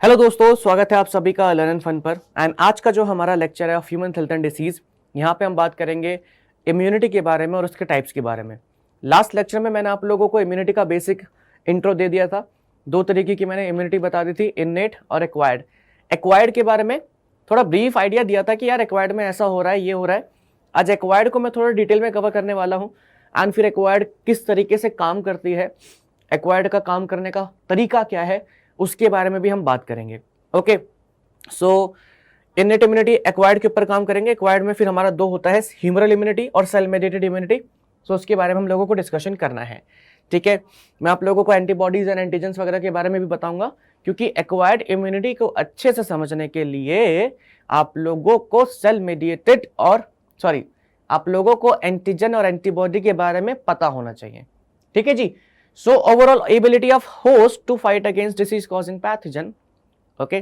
Hello दोस्तों, स्वागत है आप सभी का लर्न एंड फन पर। एंड आज का जो हमारा लेक्चर है of human health and disease, यहाँ पे हम बात करेंगे इम्यूनिटी के बारे में और उसके टाइप्स के बारे में। लास्ट लेक्चर में मैंने आप लोगों को इम्यूनिटी का बेसिक इंट्रो दे दिया था। दो तरीके की मैंने इम्यूनिटी बता दी थी, इननेट और एक्वायर्ड। एक्वायर्ड के बारे में थोड़ा ब्रीफ आइडिया दिया था कि यार एक्वायर्ड में ऐसा हो रहा है, ये हो रहा है। आज एक्वायर्ड को मैं थोड़ा डिटेल में कवर करने वाला हूँ एंड फिर एक्वायर्ड किस तरीके से काम करती है, एक्वायर्ड का काम करने का तरीका क्या है, उसके बारे में भी हम बात करेंगे। ओके, सो इननेट इम्यूनिटी एक्वायर्ड के ऊपर काम करेंगे। एक्वायर्ड में फिर हमारा दो होता है, ह्यूमरल इम्यूनिटी और सेल मेडिएटेड इम्यूनिटी। सो उसके बारे में हम लोगों को डिस्कशन करना है। ठीक है, मैं आप लोगों को एंटीबॉडीज एंड एंटीजेंस वगैरह के बारे में भी बताऊंगा, क्योंकि एक्वायर्ड इम्यूनिटी को अच्छे से समझने के लिए आप लोगों को सेल मेडिएटेड आप लोगों को एंटीजन और एंटीबॉडी के बारे में पता होना चाहिए। ठीक है जी। So overall ability of host to fight against disease causing pathogen, okay,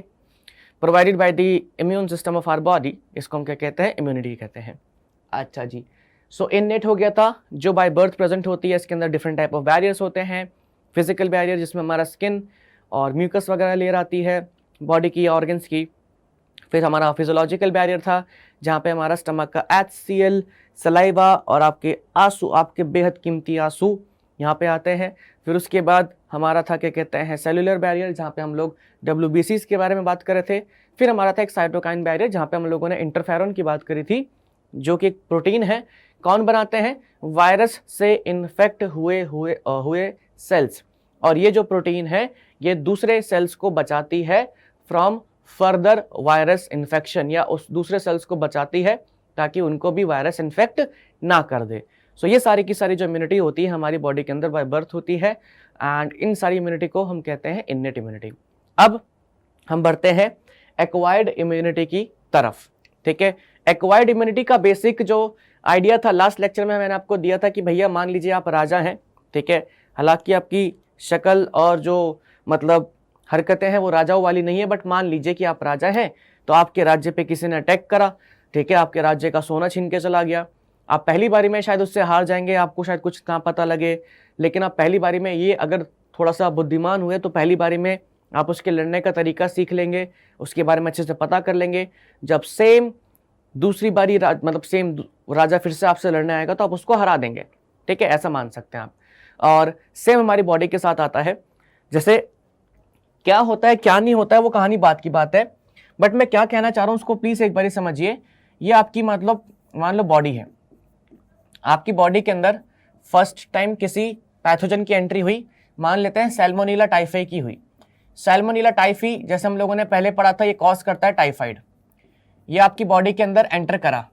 provided by the immune system of our body, इसको हम क्या कहते हैं, इम्यूनिटी कहते हैं। अच्छा जी, सो इननेट हो गया था, जो बाय बर्थ प्रेजेंट होती है। इसके अंदर डिफरेंट टाइप ऑफ बैरियर्स होते हैं। फिजिकल बैरियर जिसमें हमारा स्किन और म्यूकस वगैरह लेयर आती है बॉडी की ऑर्गन्स की। फिर हमारा फिजियोलॉजिकल बैरियर था, जहाँ पे हमारा स्टमक का HCl, सलाइवा और आपके आंसू, आपके बेहद कीमती आंसू यहाँ पे आते हैं। फिर उसके बाद हमारा था क्या कहते हैं, सेलुलर बैरियर, जहाँ पे हम लोग WBCs के बारे में बात कर रहे थे। फिर हमारा था एक साइटोकाइन बैरियर, जहाँ पे हम लोगों ने इंटरफेरॉन की बात करी थी, जो कि एक प्रोटीन है। कौन बनाते हैं? वायरस से इन्फेक्ट हुए सेल्स। और ये जो प्रोटीन है ये दूसरे सेल्स को बचाती है फ्रॉम फर्दर वायरस इन्फेक्शन, या उस दूसरे सेल्स को बचाती है ताकि उनको भी वायरस इन्फेक्ट ना कर दे। सो ये सारी की सारी जो इम्यूनिटी होती है हमारी बॉडी के अंदर बाय बर्थ होती है, एंड इन सारी इम्यूनिटी को हम कहते हैं इननेट इम्यूनिटी। अब हम बढ़ते हैं एक्वायर्ड इम्यूनिटी की तरफ। ठीक है, एक्वायर्ड इम्यूनिटी का बेसिक जो आइडिया था लास्ट लेक्चर में मैंने आपको दिया था कि भैया मान लीजिए आप राजा हैं। ठीक है, हालांकि आपकी शक्ल और जो मतलब हरकतें हैं वो राजाओं वाली नहीं है, बट मान लीजिए कि आप राजा हैं, तो आपके राज्य पे किसी ने अटैक करा। ठीक है, आपके राज्य का सोना छीन के चला गया। आप पहली बारी में शायद उससे हार जाएंगे, आपको शायद कुछ ना पता लगे, लेकिन आप पहली बारी में ये अगर थोड़ा सा बुद्धिमान हुए तो पहली बारी में आप उसके लड़ने का तरीका सीख लेंगे, उसके बारे में अच्छे से पता कर लेंगे। जब सेम दूसरी बारी सेम राजा फिर से आपसे लड़ने आएगा तो आप उसको हरा देंगे। ठीक है, ऐसा मान सकते हैं आप। और सेम हमारी बॉडी के साथ आता है। जैसे क्या होता है क्या नहीं होता है वो कहानी बात की बात है, बट मैं क्या कहना चाह रहा हूँ उसको प्लीज एक बार समझिए। ये आपकी मतलब मान लो बॉडी है, आपकी बॉडी के अंदर फर्स्ट टाइम किसी पैथोजन की एंट्री हुई, मान लेते हैं सैल्मोनेला टाइफाई की हुई। सैल्मोनेला टाइफी जैसे हम लोगों ने पहले पढ़ा था, ये कॉज करता है टाइफाइड। ये आपकी बॉडी के अंदर एंटर करा,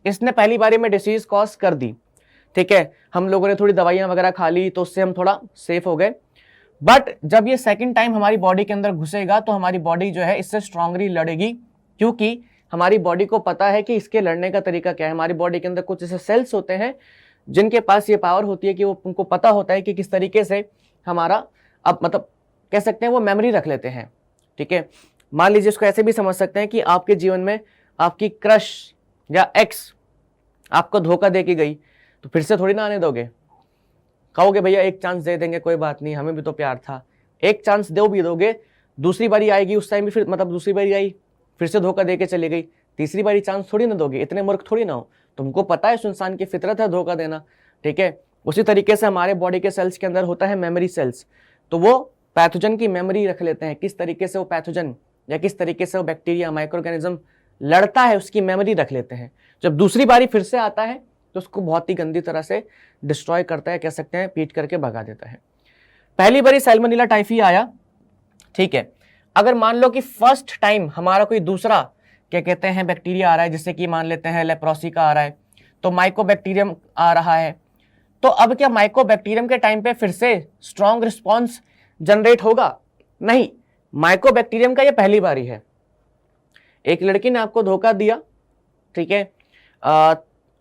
इसने पहली बारी में डिसीज कॉज कर दी। ठीक है, हम लोगों ने थोड़ी दवाइयां वगैरह खा ली तो उससे हम थोड़ा सेफ हो गए। बट जब ये सेकेंड टाइम हमारी बॉडी के अंदर घुसेगा तो हमारी बॉडी जो है इससे स्ट्रांगली लड़ेगी, क्योंकि हमारी बॉडी को पता है कि इसके लड़ने का तरीका क्या है। हमारी बॉडी के अंदर कुछ ऐसे सेल्स होते हैं जिनके पास ये पावर होती है कि वो उनको पता होता है कि किस तरीके से हमारा अब मतलब कह सकते हैं वो मेमोरी रख लेते हैं। ठीक है, मान लीजिए इसको ऐसे भी समझ सकते हैं कि आपके जीवन में आपकी क्रश या एक्स आपको धोखा दे के गई, तो फिर से थोड़ी ना आने दोगे। कहोगे भैया एक चांस दे देंगे, कोई बात नहीं, हमें भी तो प्यार था। एक चांस दो भी दोगे, दूसरी बारी आएगी, उस टाइम भी फिर दूसरी बारी आई, फिर से धोखा देके चली गई, तीसरी बारी चांस थोड़ी ना दोगे। इतने मूर्ख थोड़ी ना हो, तुमको पता है उस इंसान की फितरत है धोखा देना। ठीक है, उसी तरीके से हमारे बॉडी के सेल्स के अंदर होता है मेमोरी सेल्स, तो वो पैथोजन की मेमोरी रख लेते हैं। किस तरीके से वो पैथोजन या किस तरीके से वो बैक्टीरिया माइक्रो ऑर्गेनिज्म लड़ता है उसकी मेमोरी रख लेते हैं। जब दूसरी बारी फिर से आता है तो उसको बहुत ही गंदी तरह से डिस्ट्रॉय करता है, कह सकते हैं पीट करके भगा देता है। पहली बारी सैल्मोनेला टाइफी आया, ठीक है, अगर मान लो कि फर्स्ट टाइम हमारा कोई दूसरा क्या कहते हैं बैक्टीरिया आ रहा है, जैसे कि मान लेते हैं लेप्रोसी का आ रहा है, तो माइकोबैक्टीरियम आ रहा है, तो अब क्या माइकोबैक्टीरियम के टाइम पे फिर से स्ट्रॉन्ग रिस्पॉन्स जनरेट होगा? नहीं, माइकोबैक्टीरियम का ये पहली बारी है। एक लड़की ने आपको धोखा दिया, ठीक है,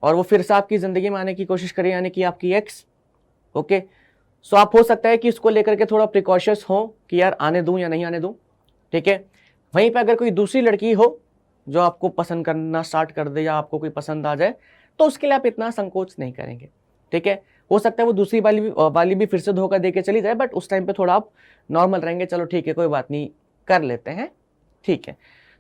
और वो फिर से आपकी जिंदगी में आने की कोशिश करी, यानी कि आपकी एक्स। ओके, सो आप हो सकता है कि इसको लेकर के थोड़ा प्रिकॉशियस हो कि यार आने दूं या नहीं आने दूं। ठीक है, वहीं पे अगर कोई दूसरी लड़की हो जो आपको पसंद करना स्टार्ट कर दे या आपको कोई पसंद आ जाए, तो उसके लिए आप इतना संकोच नहीं करेंगे। ठीक है, हो सकता है वो दूसरी वाली भी फिर से धोखा दे के चली जाए, बट उस टाइम पे थोड़ा आप नॉर्मल रहेंगे, चलो ठीक है कोई बात नहीं, कर लेते हैं, ठीक है।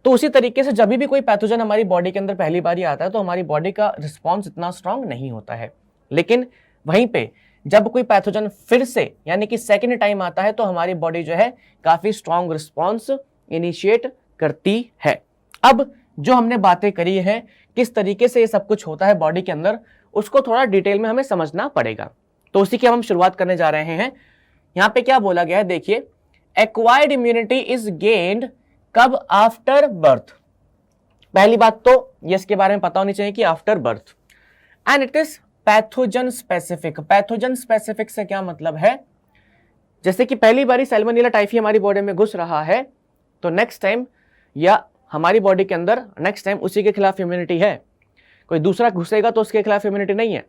तो उसी तरीके से जब भी कोई पैथोजन हमारी बॉडी के अंदर पहली बार आता है तो हमारी बॉडी का रिस्पॉन्स इतना स्ट्रांग नहीं होता है, लेकिन वहीं पे जब कोई पैथोजन फिर से यानी कि सेकेंड टाइम आता है तो हमारी बॉडी जो है काफी स्ट्रांग रिस्पॉन्स इनिशिएट करती है। अब जो हमने बातें करी है किस तरीके से ये सब कुछ होता है बॉडी के अंदर, उसको थोड़ा डिटेल में हमें समझना पड़ेगा। तो उसी की हम शुरुआत करने जा रहे हैं। यहां पे क्या बोला गया है, देखिए, एक्वायर्ड इम्यूनिटी इज गेन्ड कब? After birth. पहली बात तो ये इसके बारे में पता होनी चाहिए कि after birth, and it is pathogen specific. Pathogen specific से क्या मतलब है, जैसे कि पहली बारी सैल्मोनेला टाइफी हमारी बॉडी में घुस रहा है तो नेक्स्ट टाइम या हमारी बॉडी के अंदर नेक्स्ट टाइम उसी के खिलाफ इम्यूनिटी है। कोई दूसरा घुसेगा तो उसके खिलाफ इम्यूनिटी नहीं है।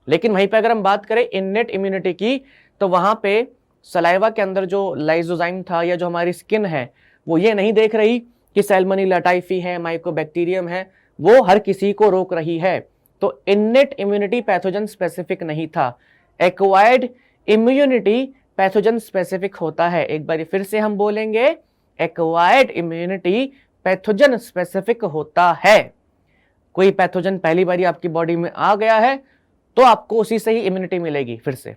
लेकिन वहीं पे अगर हम बात करें इननेट इम्यूनिटी की तो वहां पे सलाइवा के अंदर जो लाइसोजाइम था या जो हमारी स्किन है वो ये नहीं देख रही कि सैल्मोनेला टाइफी है, माइकोबैक्टीरियम है, वो हर किसी को रोक रही है। तो इननेट इम्यूनिटी पैथोजन स्पेसिफिक नहीं था, एक्वायर्ड इम्यूनिटी पैथोजन स्पेसिफिक होता है। एक बार फिर से हम बोलेंगे, एक्वायर्ड इम्यूनिटी पैथोजन स्पेसिफिक होता है। कोई पैथोजन पहली बारी आपकी बॉडी में आ गया है तो आपको उसी से ही इम्यूनिटी मिलेगी, फिर से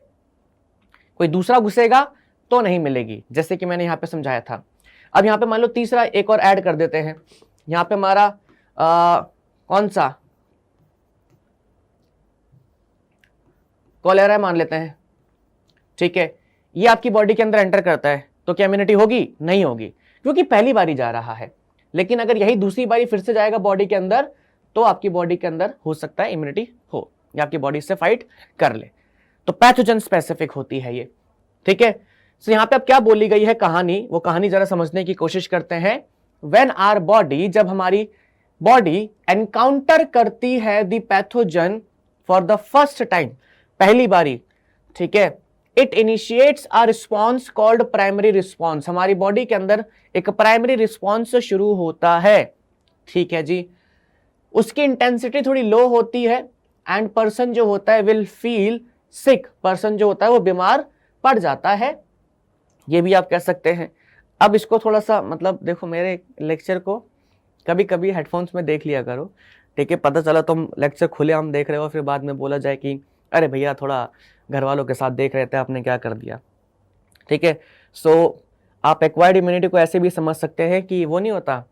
कोई दूसरा घुसेगा तो नहीं मिलेगी, जैसे कि मैंने यहां पे समझाया था। अब यहां पे मान लो तीसरा एक और ऐड कर देते हैं। यहां पे हमारा कौन सा कोलेरा मान लेते हैं, ठीक है, ये आपकी बॉडी के अंदर एंटर करता है तो क्या इम्यूनिटी होगी? नहीं होगी, क्योंकि पहली बारी जा रहा है। लेकिन अगर यही दूसरी बारी फिर से जाएगा बॉडी के अंदर तो आपकी बॉडी के अंदर हो सकता है इम्यूनिटी हो या आपकी बॉडी से फाइट कर ले। तो पैथोजन स्पेसिफिक होती है ये, ठीक है। सो यहां पे अब क्या बोली गई है कहानी, वो कहानी जरा समझने की कोशिश करते हैं। व्हेन आवर बॉडी, जब हमारी बॉडी एनकाउंटर करती है the pathogen for the first time, पहली बारी, ठीक है, it initiates a response called primary response. हमारी बॉडी के अंदर एक प्राइमरी रिस्पॉन्स शुरू होता है, ठीक है जी। उसकी इंटेंसिटी थोड़ी लो होती है एंड पर्सन जो होता है विल फील सिक, पर्सन जो होता है वो बीमार पड़ जाता है, ये भी आप कह सकते हैं। अब इसको थोड़ा सा मतलब देखो, मेरे लेक्चर को कभी कभी हेडफोन्स में देख लिया करो, ठीक है। पता चला तुम लेक्चर खुले हम देख रहे हो फिर बाद में बोला जाए कि अरे भैया थोड़ा घर वालों के साथ देख रहे थे, आपने क्या कर दिया, ठीक है। सो आप एक्वायर्ड इम्यूनिटी को ऐसे भी समझ सकते हैं कि वो नहीं होता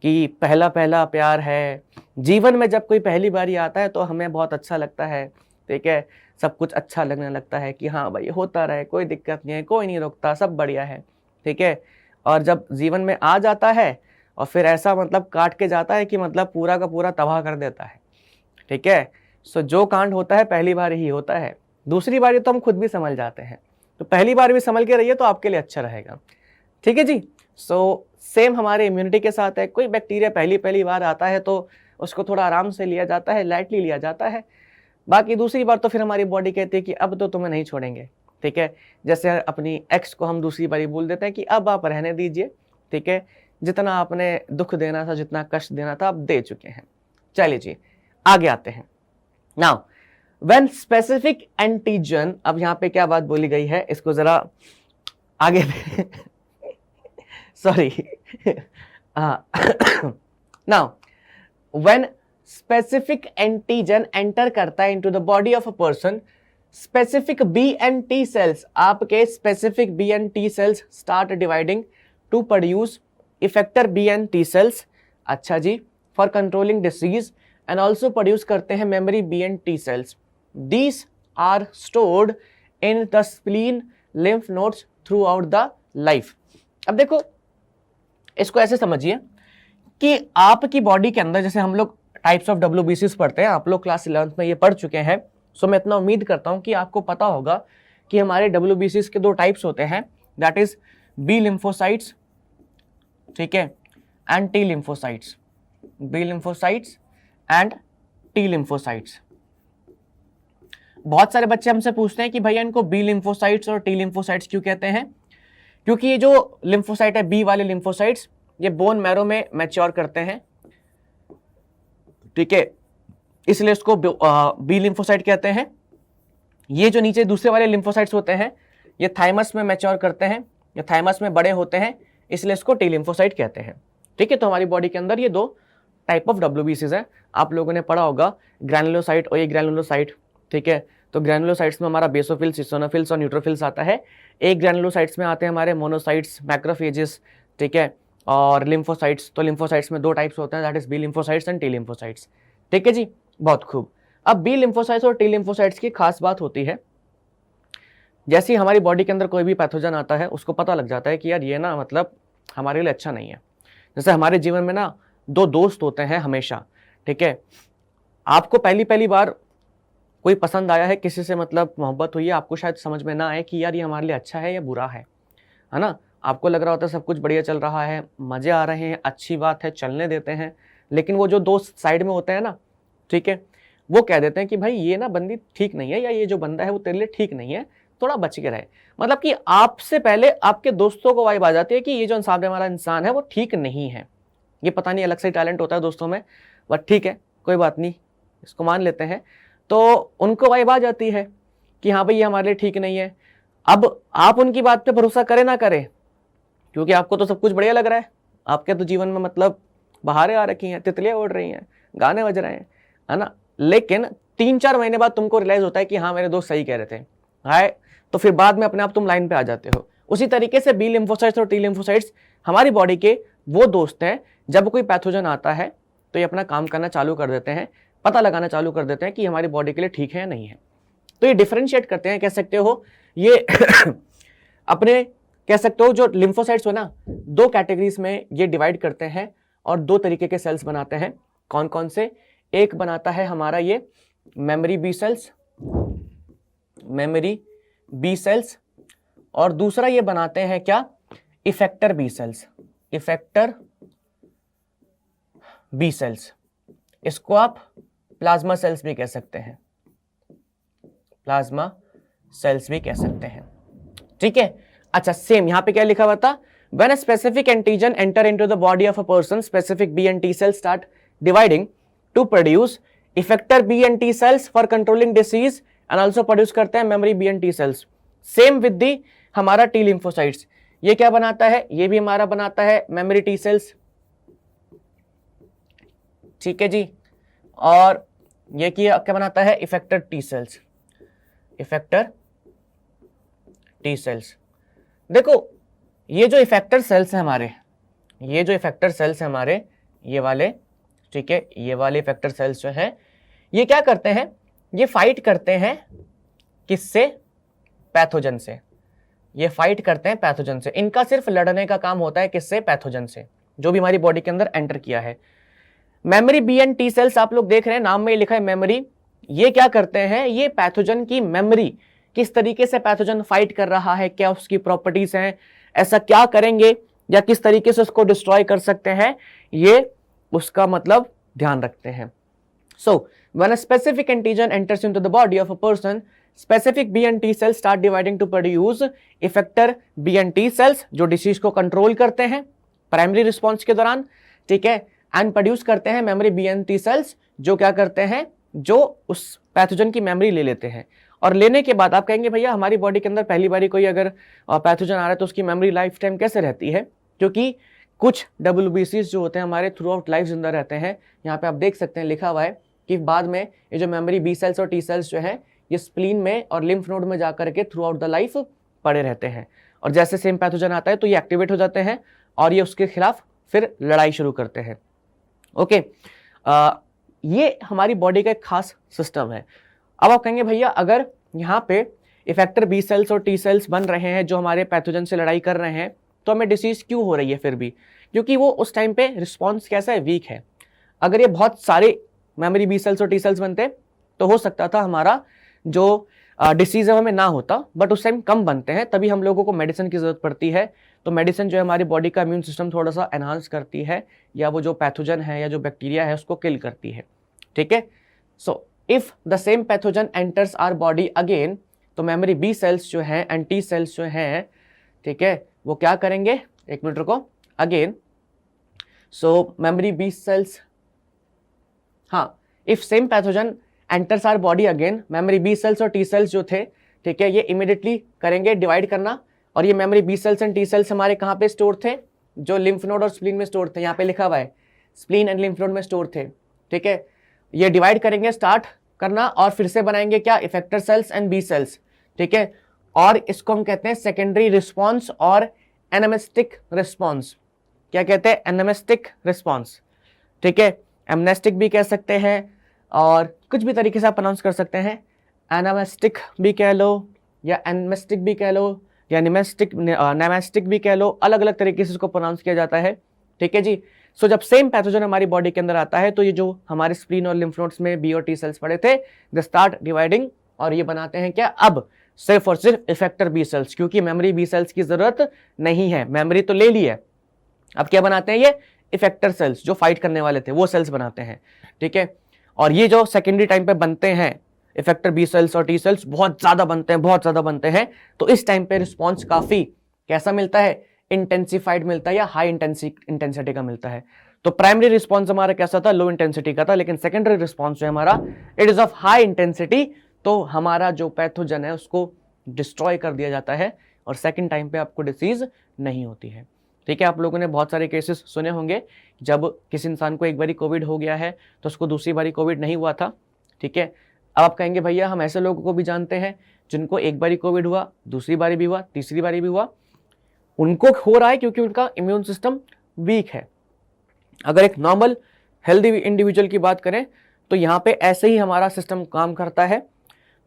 कि पहला पहला प्यार है, जीवन में जब कोई पहली बारी आता है तो हमें बहुत अच्छा लगता है, ठीक है, सब कुछ अच्छा लगने लगता है कि हाँ भाई होता रहे, कोई दिक्कत नहीं है, कोई नहीं रोकता, सब बढ़िया है, ठीक है। और जब जीवन में आ जाता है और फिर ऐसा मतलब काट के जाता है कि मतलब पूरा का पूरा तबाह कर देता है, ठीक है। सो जो कांड होता है पहली बार ही होता है, दूसरी बार तो हम खुद भी संभल जाते हैं, तो पहली बार भी संभल के रहिए तो आपके लिए अच्छा रहेगा, ठीक है जी। सो सेम हमारे इम्यूनिटी के साथ है, कोई बैक्टीरिया पहली बार आता है तो उसको थोड़ा आराम से लिया जाता है, लाइटली लिया जाता है, बाकी दूसरी बार तो फिर हमारी बॉडी कहती है कि अब तो तुम्हें नहीं छोड़ेंगे, ठीक है। जैसे अपनी एक्स को हम दूसरी बारी बोल देते हैं कि अब आप रहने दीजिए, ठीक है, जितना आपने दुख देना था, जितना कष्ट देना था, आप दे चुके हैं। चलिए जी आगे आते हैं। नाउ व्हेन स्पेसिफिक एंटीजन, अब यहाँ पे क्या बात बोली गई है, इसको जरा आगे sorry now when specific antigen enter करता है into the body of a person, specific B and T cells, आपके specific B and T cells start dividing to produce effector B and T cells, अच्छा जी, for controlling disease, and also produce करते हैं memory B and T cells. These are stored in the spleen, lymph nodes throughout the life. अब देखो इसको ऐसे समझिए कि आपकी बॉडी के अंदर, जैसे हम लोग टाइप्स ऑफ WBCs पढ़ते हैं, आप लोग क्लास 11th में ये पढ़ चुके हैं, सो मैं इतना उम्मीद करता हूं कि आपको पता होगा कि हमारे WBCs के दो टाइप्स होते हैं, दैट इज बी लिम्फोसाइट्स, ठीक है, and T lymphocytes, B lymphocytes and T lymphocytes. बहुत सारे बच्चे हमसे पूछते हैं कि भैया इनको बी लिम्फोसाइट्स और टी लिम्फोसाइट्स क्यों कहते हैं, क्योंकि ये जो लिम्फोसाइट है, बी वाले लिम्फोसाइट्स, ये बोन मैरो में मैच्योर करते हैं, ठीक है, इसलिए इसको बी लिम्फोसाइट कहते हैं। ये जो नीचे दूसरे वाले लिम्फोसाइट्स होते हैं, ये थाइमस में मैच्योर करते हैं, ये थाइमस में बड़े होते हैं, इसलिए इसको टी लिम्फोसाइट कहते हैं। ठीक है, तो हमारी बॉडी के अंदर ये दो टाइप ऑफ डब्ल्यूबीसीज है। आप लोगों ने पढ़ा होगा ग्रैनुलोसाइट और ये ग्रैनुलोसाइट। ठीक है, तो ग्रैनुलोसाइट्स में हमारा बेसोफिल्स, इसोनोफिल्स और न्यूट्रोफिल्स आता है। एक ग्रैनुलोसाइट्स में आते हैं हमारे मोनोसाइट्स, मैक्रोफेजेस, ठीक है, और लिम्फोसाइट्स। तो लिम्फोसाइट्स में दो टाइप्स होते हैं, that is B lymphocytes and T lymphocytes. ठीक है जी, बहुत खूब। अब बी लिम्फोसाइट्स और टी लिम्फोसाइट्स की खास बात होती है, जैसे ही हमारी बॉडी के अंदर कोई भी पैथोजन आता है उसको पता लग जाता है कि यार ये ना मतलब हमारे लिए अच्छा नहीं है। जैसे हमारे जीवन में ना दो दोस्त होते हैं हमेशा। ठीक है, आपको पहली बार कोई पसंद आया है, किसी से मतलब मोहब्बत हुई है, आपको शायद समझ में ना आए कि यार ये हमारे लिए अच्छा है या बुरा है ना। आपको लग रहा होता है सब कुछ बढ़िया चल रहा है, मजे आ रहे हैं, अच्छी बात है, चलने देते हैं। लेकिन वो जो दोस्त साइड में होते हैं ना, ठीक है, वो कह देते हैं कि भाई ये ना बंदी ठीक नहीं है, या ये जो बंदा है वो तेरे लिए ठीक नहीं है, थोड़ा बच के रहे। मतलब कि आपसे पहले आपके दोस्तों को वाइब आ जाती है कि ये जो सामने वाला इंसान है वो ठीक नहीं है। ये पता नहीं अलग से टैलेंट होता है दोस्तों में, बट ठीक है, कोई बात नहीं, इसको मान लेते हैं। तो उनको वाइब आ जाती है कि हाँ भाई ये हमारे लिए ठीक नहीं है। अब आप उनकी बात पे भरोसा करें ना करें, क्योंकि आपको तो सब कुछ बढ़िया लग रहा है, आपके तो जीवन में मतलब बहारें आ रखी हैं, तितलियां उड़ रही हैं, गाने बज रहे हैं, है ना। लेकिन 3-4 महीने बाद तुमको रियलाइज होता है कि हाँ मेरे दोस्त सही कह रहे थे, हाय, तो फिर बाद में अपने आप तुम लाइन पे आ जाते हो। उसी तरीके से बी लिम्फोसाइट्स और टी लिम्फोसाइट्स हमारी बॉडी के वो दोस्त हैं, जब कोई पैथोजन आता है तो ये अपना काम करना चालू कर देते हैं, पता लगाना चालू कर देते हैं कि हमारी बॉडी के लिए ठीक है या नहीं है। तो ये डिफरेंशिएट करते हैं, कह सकते हो ये अपने कह सकते हो जो लिम्फोसाइट्स हो ना, दो कैटेगरीज में ये डिवाइड करते हैं और दो तरीके के सेल्स बनाते हैं। कौन कौन से? एक बनाता है हमारा ये memory B cells, memory B cells, और दूसरा ये बनाते हैं क्या, effector B cells, effector B cells. इसको आप प्लाज्मा सेल्स भी कह सकते हैं, प्लाज्मा सेल्स भी कह सकते हैं। ठीक है, अच्छा सेम यहां पे क्या लिखा हुआ था, when a specific antigen enter into the body of a person, specific B and T cells start dividing to produce effector B and T cells for controlling disease and also produce करते हैं memory B and T cells। same with the हमारा T lymphocytes, ये क्या बनाता है, ये भी हमारा बनाता है memory T cells। ठीक है जी, और ये क्या बनाता है, effector T cells, effector T cells। देखो ये जो इफेक्टर सेल्स है हमारे, ये जो इफेक्टर सेल्स है हमारे, ये वाले, ठीक है, ये वाले इफेक्टर सेल्स जो है ये क्या करते हैं, ये फाइट करते हैं किससे, पैथोजन से। ये फाइट करते हैं पैथोजन से, इनका सिर्फ लड़ने का काम होता है किससे, पैथोजन से, जो भी हमारी बॉडी के अंदर एंटर किया है। Memory B and T cells आप लोग देख रहे हैं, नाम में लिखा है मेमोरी। ये क्या करते हैं, ये पैथोजन की मेमोरी, किस तरीके से पैथोजन फाइट कर रहा है, क्या उसकी प्रॉपर्टीज हैं, ऐसा क्या करेंगे या किस तरीके से उसको डिस्ट्रॉय कर सकते हैं, ये उसका मतलब ध्यान रखते हैं। So when a specific antigen enters into the body of a person, specific B and T cells start dividing to produce effector B and T cells, जो डिसीज को कंट्रोल करते हैं प्राइमरी रिस्पॉन्स के दौरान, ठीक है, एंड प्रोड्यूस करते हैं memory B and T cells, जो क्या करते हैं, जो उस पैथोजन की मेमोरी ले लेते हैं। और लेने के बाद आप कहेंगे भैया हमारी बॉडी के अंदर पहली बारी कोई अगर पैथोजन आ रहा है तो उसकी मेमोरी लाइफ टाइम कैसे रहती है, क्योंकि कुछ डब्ल्यूबीसीज जो होते हैं हमारे थ्रू आउट लाइफ जिंदा रहते हैं। यहाँ पे आप देख सकते हैं लिखा हुआ है कि बाद में ये जो मेमोरी बी सेल्स और टी सेल्स जो है ये स्प्लीन में और लिम्फ नोड में जाकर के थ्रू आउट द लाइफ पड़े रहते हैं, और जैसे सेम पैथोजन आता है तो ये एक्टिवेट हो जाते हैं और ये उसके खिलाफ फिर लड़ाई शुरू करते हैं। ओके, ये हमारी बॉडी का एक खास सिस्टम है। अब आप कहेंगे भैया अगर यहाँ पे इफेक्टर बी सेल्स और टी सेल्स बन रहे हैं जो हमारे पैथोजन से लड़ाई कर रहे हैं, तो हमें डिसीज क्यों हो रही है फिर भी, क्योंकि वो उस टाइम पे रिस्पॉन्स कैसा है, वीक है। अगर ये बहुत सारे मेमोरी बी सेल्स और टी सेल्स बनते तो हो सकता था हमारा जो डिसीज है हमें ना होता, बट उस टाइम कम बनते हैं, तभी हम लोगों को मेडिसिन की जरूरत पड़ती है। तो मेडिसिन जो है हमारी बॉडी का इम्यून सिस्टम थोड़ा सा एनहांस करती है, या वो जो पैथोजन है या जो बैक्टीरिया है उसको किल करती है। ठीक है, so if the same pathogen enters our body again, तो मेमोरी बी सेल्स जो हैं एंड टी सेल्स जो हैं, ठीक है, वो क्या करेंगे, एक मिनट रुको, again, so memory B cells, हाँ, if same pathogen enters our body again, memory B cells और टी सेल्स जो थे, ठीक है, ये इमीडिएटली करेंगे डिवाइड करना, और ये memory B cells and T cells हमारे कहाँ पे स्टोर थे, जो लिम्फ नोड और स्प्लीन में स्टोर थे, यहाँ पे लिखा हुआ है स्प्लीन एंड लिम्फ नोड में स्टोर थे, ठीक है। ये डिवाइड करेंगे, स्टार्ट करना, और फिर से बनाएंगे क्या, effector cells and B cells, ठीक है। और इसको हम कहते हैं सेकेंडरी रिस्पॉन्स और एनामेस्टिक रिस्पॉन्स। क्या कहते हैं, एनामेस्टिक रिस्पॉन्स, ठीक है। एमनेस्टिक भी कह सकते हैं और कुछ भी तरीके से आप प्रोनाउंस कर सकते हैं, एनामेस्टिक भी कह लो या एनमेस्टिक भी कह लो या नेमेस्टिक भी कह लो, अलग अलग तरीके से इसको प्रोनाउंस किया जाता है, ठीक है जी। सो जब सेम पैथोजन हमारी बॉडी के अंदर आता है तो ये जो हमारे स्प्लीन और लिम्फ नोड्स में बी और टी सेल्स पड़े थे, दे स्टार्ट डिवाइडिंग, और ये बनाते हैं क्या, अब सिर्फ और सिर्फ इफेक्टर बी सेल्स, क्योंकि मेमोरी बी सेल्स की जरूरत नहीं है, मेमोरी तो ले ली है। अब क्या बनाते हैं, ये इफेक्टर सेल्स जो फाइट करने वाले थे वो सेल्स बनाते हैं, ठीक है। और ये जो सेकेंडरी टाइम पे बनते हैं इफेक्टर बी सेल्स और टी सेल्स, बहुत ज्यादा बनते हैं, बहुत ज्यादा बनते हैं, तो इस टाइम पे रिस्पॉन्स काफी कैसा मिलता है, इंटेंसिफाइड मिलता है या हाई इंटेंसिटी का मिलता है। तो प्राइमरी रिस्पॉन्स हमारा कैसा था, लो इंटेंसिटी का था, लेकिन सेकेंडरी रिस्पॉन्स जो हमारा it is of high intensity, तो हमारा जो पैथोजन है उसको डिस्ट्रॉय कर दिया जाता है और सेकेंड टाइम पे आपको डिसीज नहीं होती है, ठीक है। आप लोगों ने बहुत सारे केसेस सुने होंगे, जब किसी इंसान को एक बारी कोविड हो गया है तो उसको दूसरी बारी कोविड नहीं हुआ था, ठीक है। अब आप कहेंगे भैया हम ऐसे लोगों को भी जानते हैं जिनको एक बारी कोविड हुआ, दूसरी बारी भी हुआ, तीसरी बारी भी हुआ, उनको हो रहा है क्योंकि उनका इम्यून सिस्टम वीक है। अगर एक नॉर्मल हेल्दी इंडिविजुअल की बात करें तो यहाँ पे ऐसे ही हमारा सिस्टम काम करता है।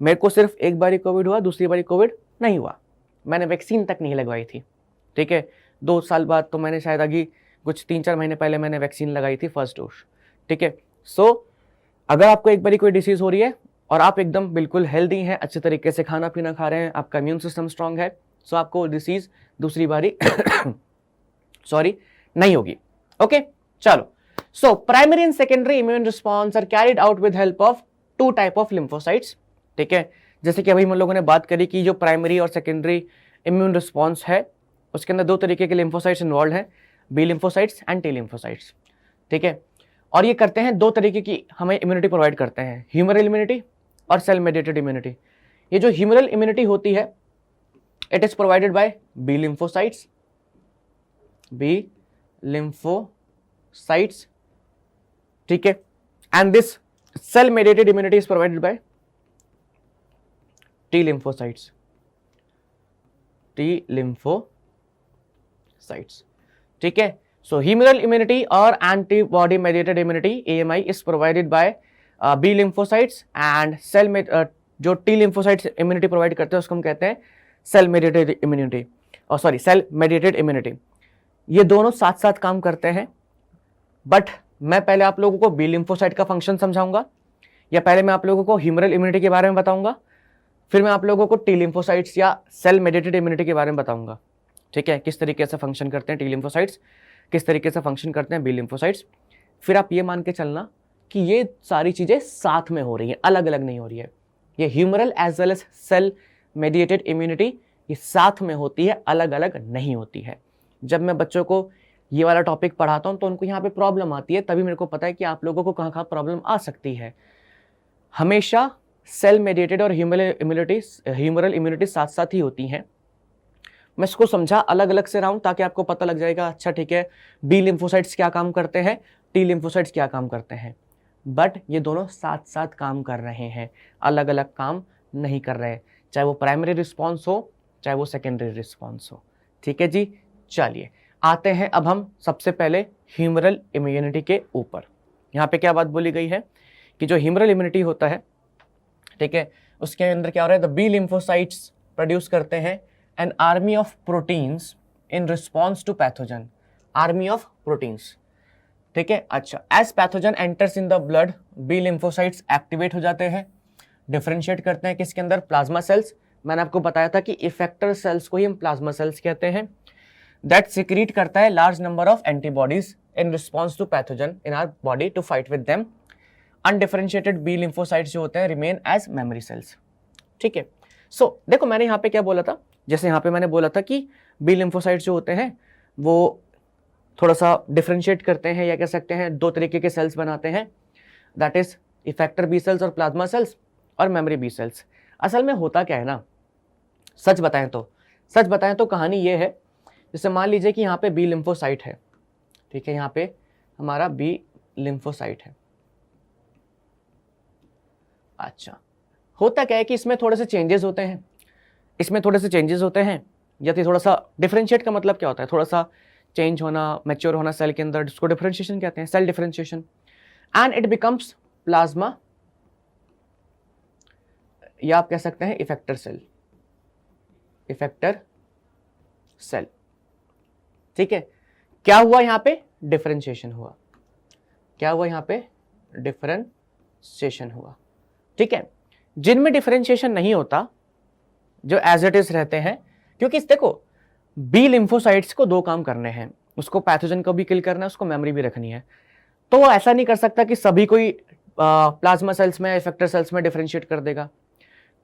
मेरे को सिर्फ एक बारी कोविड हुआ, दूसरी बारी कोविड नहीं हुआ, मैंने वैक्सीन तक नहीं लगवाई थी, ठीक है। 2 साल बाद तो मैंने शायद आगे कुछ 3-4 महीने पहले मैंने वैक्सीन लगाई थी, फर्स्ट डोज, ठीक है। सो अगर आपको एक बारी कोई डिसीज हो रही है और आप एकदम बिल्कुल हेल्दी हैं, अच्छे तरीके से खाना पीना खा रहे हैं, आपका इम्यून सिस्टम स्ट्रांग है, सो आपको डिसीज दूसरी बारी सॉरी नहीं होगी, ओके। चलो, so primary and secondary immune response are carried out with help of 2 type of lymphocytes, ठीक है। जैसे कि अभी हम लोगों ने बात करी कि जो प्राइमरी और सेकेंडरी इम्यून रिस्पॉन्स है उसके अंदर 2 तरीके के लिम्फोसाइट्स इन्वॉल्व हैं, B lymphocytes and T lymphocytes, ठीक है। और ये करते हैं 2 तरीके की हमें इम्यूनिटी प्रोवाइड करते हैं, ह्यूमरल इम्यूनिटी और सेल मेडिएटेड इम्यूनिटी। ये जो ह्यूमरल इम्यूनिटी होती है it is provided by B lymphocytes, ठीक है। And this cell mediated immunity is provided by T lymphocytes, ठीक है। सो ह्यूमरल इम्यूनिटी और antibody mediated immunity AMI is provided by B lymphocytes and cell में जो T lymphocytes immunity provide करते हैं उसको हम कहते हैं सेल मेडिएटेड इम्यूनिटी, और सॉरी सेल मेडिएटेड इम्यूनिटी। ये दोनों साथ साथ काम करते हैं, बट मैं पहले आप लोगों को बी लिम्फोसाइट का फंक्शन समझाऊंगा, या पहले मैं आप लोगों को ह्यूमरल इम्यूनिटी के बारे में बताऊंगा, फिर मैं आप लोगों को टी लिम्फोसाइट्स या सेल मेडिएटेड इम्यूनिटी के बारे में बताऊंगा, ठीक है। किस तरीके से फंक्शन करते हैं टी लिम्फोसाइट्स, किस तरीके से फंक्शन करते हैं बी लिम्फोसाइट्स। फिर आप ये मान के चलना कि ये सारी चीजें साथ में हो रही हैं, अलग अलग नहीं हो रही है। ये humoral as well as cell mediated immunity ये साथ में होती है, अलग अलग नहीं होती है। जब मैं बच्चों को ये वाला टॉपिक पढ़ाता हूँ तो उनको यहाँ पे प्रॉब्लम आती है, तभी मेरे को पता है कि आप लोगों को कहाँ कहाँ प्रॉब्लम आ सकती है। हमेशा सेल मेडिएटेड और ह्यूमरल इम्यूनिटी साथ साथ ही होती हैं। मैं इसको समझा अलग अलग से रहा हूं ताकि आपको पता लग जाएगा, अच्छा ठीक है बी लिम्फोसाइट्स क्या काम करते हैं, टी लिम्फोसाइट्स क्या काम करते हैं, बट ये दोनों साथ साथ काम कर रहे हैं, अलग अलग काम नहीं कर रहे, चाहे वो प्राइमरी रिस्पॉन्स हो चाहे वो सेकेंडरी रिस्पॉन्स हो, ठीक है जी। चलिए आते हैं अब हम सबसे पहले ह्यूमरल इम्यूनिटी के ऊपर। यहाँ पे क्या बात बोली गई है कि जो ह्यूमरल इम्यूनिटी होता है, ठीक है, उसके अंदर क्या हो रहा है, द बी लिम्फोसाइट्स प्रोड्यूस करते हैं an army of proteins in response to pathogen, army of proteins, ठीक है। अच्छा, as pathogen enters in the blood B lymphocytes activate हो जाते हैं, डिफरेंशिएट करते हैं किसके अंदर, प्लाज्मा सेल्स। मैंने आपको बताया था कि इफेक्टर सेल्स को ही हम प्लाज्मा सेल्स कहते हैं, दैट सिक्रीट करता है large number of antibodies in response to pathogen in our body to fight with them. Undifferentiated B lymphocytes जो होते हैं रिमेन एज मेमोरी सेल्स, ठीक है। सो देखो मैंने यहाँ पे क्या बोला था, जैसे यहाँ पे मैंने बोला था कि बी लिम्फोसाइट्स जो होते हैं वो थोड़ा सा डिफरेंशिएट करते हैं या कह सकते हैं 2 तरीके के सेल्स बनाते हैं, that is effector B cells और प्लाज्मा सेल्स और मेमोरी बी सेल्स। असल में होता क्या है ना, सच बताएं तो कहानी ये है जैसे मान लीजिए कि यहाँ पे बी लिम्फोसाइट है, ठीक है, यहाँ पे हमारा बी लिम्फोसाइट है। अच्छा, होता क्या है कि इसमें थोड़े से चेंजेस होते हैं, या थोड़ा सा डिफरेंशिएट का मतलब क्या होता है, थोड़ा सा चेंज होना, मैच्योर होना सेल के अंदर, जिसको डिफरेंशिएशन कहते हैं, cell differentiation, and it becomes plasma, या आप कह सकते हैं इफेक्टर सेल, ठीक है। क्या हुआ यहाँ पे, डिफरेंशिएशन हुआ, ठीक है। जिनमें डिफरेंशिएशन नहीं होता, जो एज इट इज रहते हैं, क्योंकि देखो बी लिम्फोसाइट्स को दो काम करने हैं, उसको पैथोजन को भी किल करना है, उसको मेमोरी भी रखनी है, तो वो ऐसा नहीं कर सकता कि सभी कोई प्लाज्मा सेल्स में, इफेक्टर सेल्स में डिफरेंशिएट कर देगा।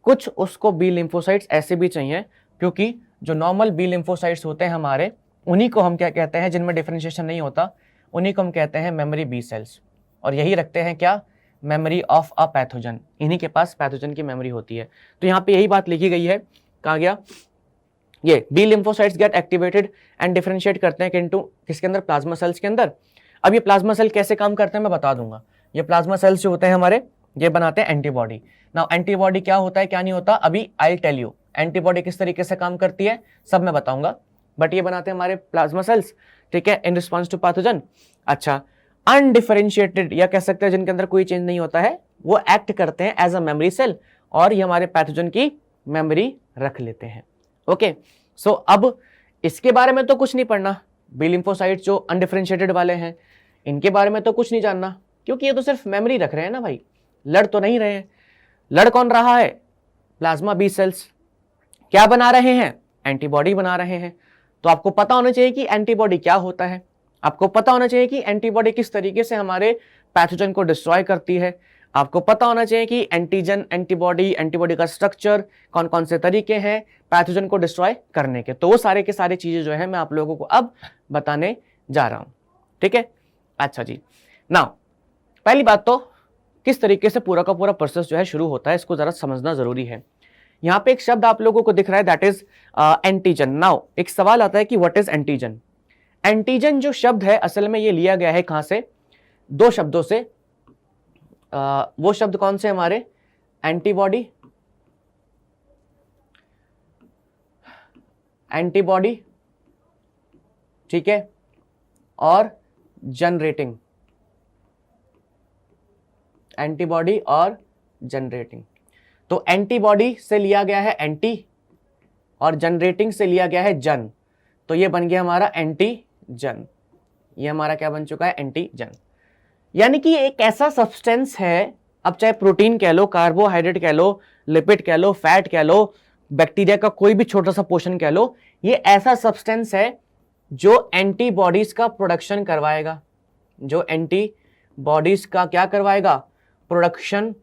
कुछ उसको बी लिम्फोसाइट्स ऐसे भी चाहिए, क्योंकि जो नॉर्मल बी लिम्फोसाइट्स होते हैं हमारे, उन्हीं को हम क्या कहते हैं, जिनमें डिफरेंशिएशन नहीं होता, उन्हीं को हम कहते हैं मेमोरी बी सेल्स, और यही रखते हैं क्या, मेमोरी ऑफ अ पैथोजन, इन्हीं के पास पैथोजन की मेमोरी होती है। तो यहाँ पे यही बात लिखी गई है, कहा गया ये B lymphocytes get activated and differentiate करते हैं इनटू किसके अंदर, प्लाज्मा सेल्स के अंदर। अब ये प्लाज्मा सेल कैसे काम करते हैं मैं बता दूंगा। ये प्लाज्मा सेल्स जो होते हैं हमारे, ये बनाते हैं एंटीबॉडी। नाउ एंटीबॉडी क्या होता है क्या नहीं होता, अभी आई टेल यू एंटीबॉडी किस तरीके से काम करती है सब मैं बताऊंगा, बट ये बनाते हैं हमारे प्लाज्मा सेल्स, ठीक है, इन रिस्पॉन्स टू पैथोजन। अच्छा, अनडिफरेंशिएटेड या कह सकते हैं जिनके अंदर कोई चेंज नहीं होता है, वो एक्ट करते हैं एज अ मेमोरी सेल, और ये हमारे पैथोजन की मेमोरी रख लेते हैं। ओके, सो अब इसके बारे में तो कुछ नहीं पढ़ना, बी लिम्फोसाइट जो अनडिफरेंशिएटेड वाले हैं, इनके बारे में तो कुछ नहीं जानना, क्योंकि ये तो सिर्फ मेमोरी रख रहे हैं ना भाई, लड़ तो नहीं रहे हैं। लड़ कौन रहा है, प्लाज्मा बी सेल्स। क्या बना रहे हैं, एंटीबॉडी बना रहे हैं। तो आपको पता होना चाहिए कि एंटीबॉडी क्या होता है, आपको पता होना चाहिए कि एंटीबॉडी किस तरीके से हमारे पैथोजन को डिस्ट्रॉय करती है, आपको पता होना चाहिए कि एंटीजन, एंटीबॉडी का स्ट्रक्चर, कौन कौन से तरीके हैं पैथोजन को डिस्ट्रॉय करने के। तो वो सारे के सारे चीजें जो है मैं आप लोगों को अब बताने जा रहा हूं, ठीक है। अच्छा जी, नाउ पहली बात तो किस तरीके से पूरा का पूरा प्रोसेस जो है शुरू होता है, इसको जरा समझना जरूरी है। यहाँ पे एक शब्द आप लोगों को दिख रहा है, दैट इज एंटीजन। नाउ एक सवाल आता है कि व्हाट इज एंटीजन। एंटीजन जो शब्द है असल में ये लिया गया है कहां से, दो शब्दों से। वो शब्द कौन से हमारे, एंटीबॉडी, ठीक है, और जनरेटिंग, एंटीबॉडी और जनरेटिंग। तो एंटीबॉडी से लिया गया है एंटी, और जनरेटिंग से लिया गया है जन, तो ये बन गया हमारा एंटीजन। ये हमारा क्या बन चुका है, एंटीजन। यानी कि एक ऐसा सब्सटेंस है, अब चाहे प्रोटीन कह लो, कार्बोहाइड्रेट कह लो, लिपिड कह लो, फैट कह लो, बैक्टीरिया का कोई भी छोटा सा पोर्शन कह लो, ये ऐसा सब्सटेंस है जो एंटीबॉडीज का प्रोडक्शन करवाएगा, जो एंटीबॉडीज का क्या करवाएगा, प्रोडक्शन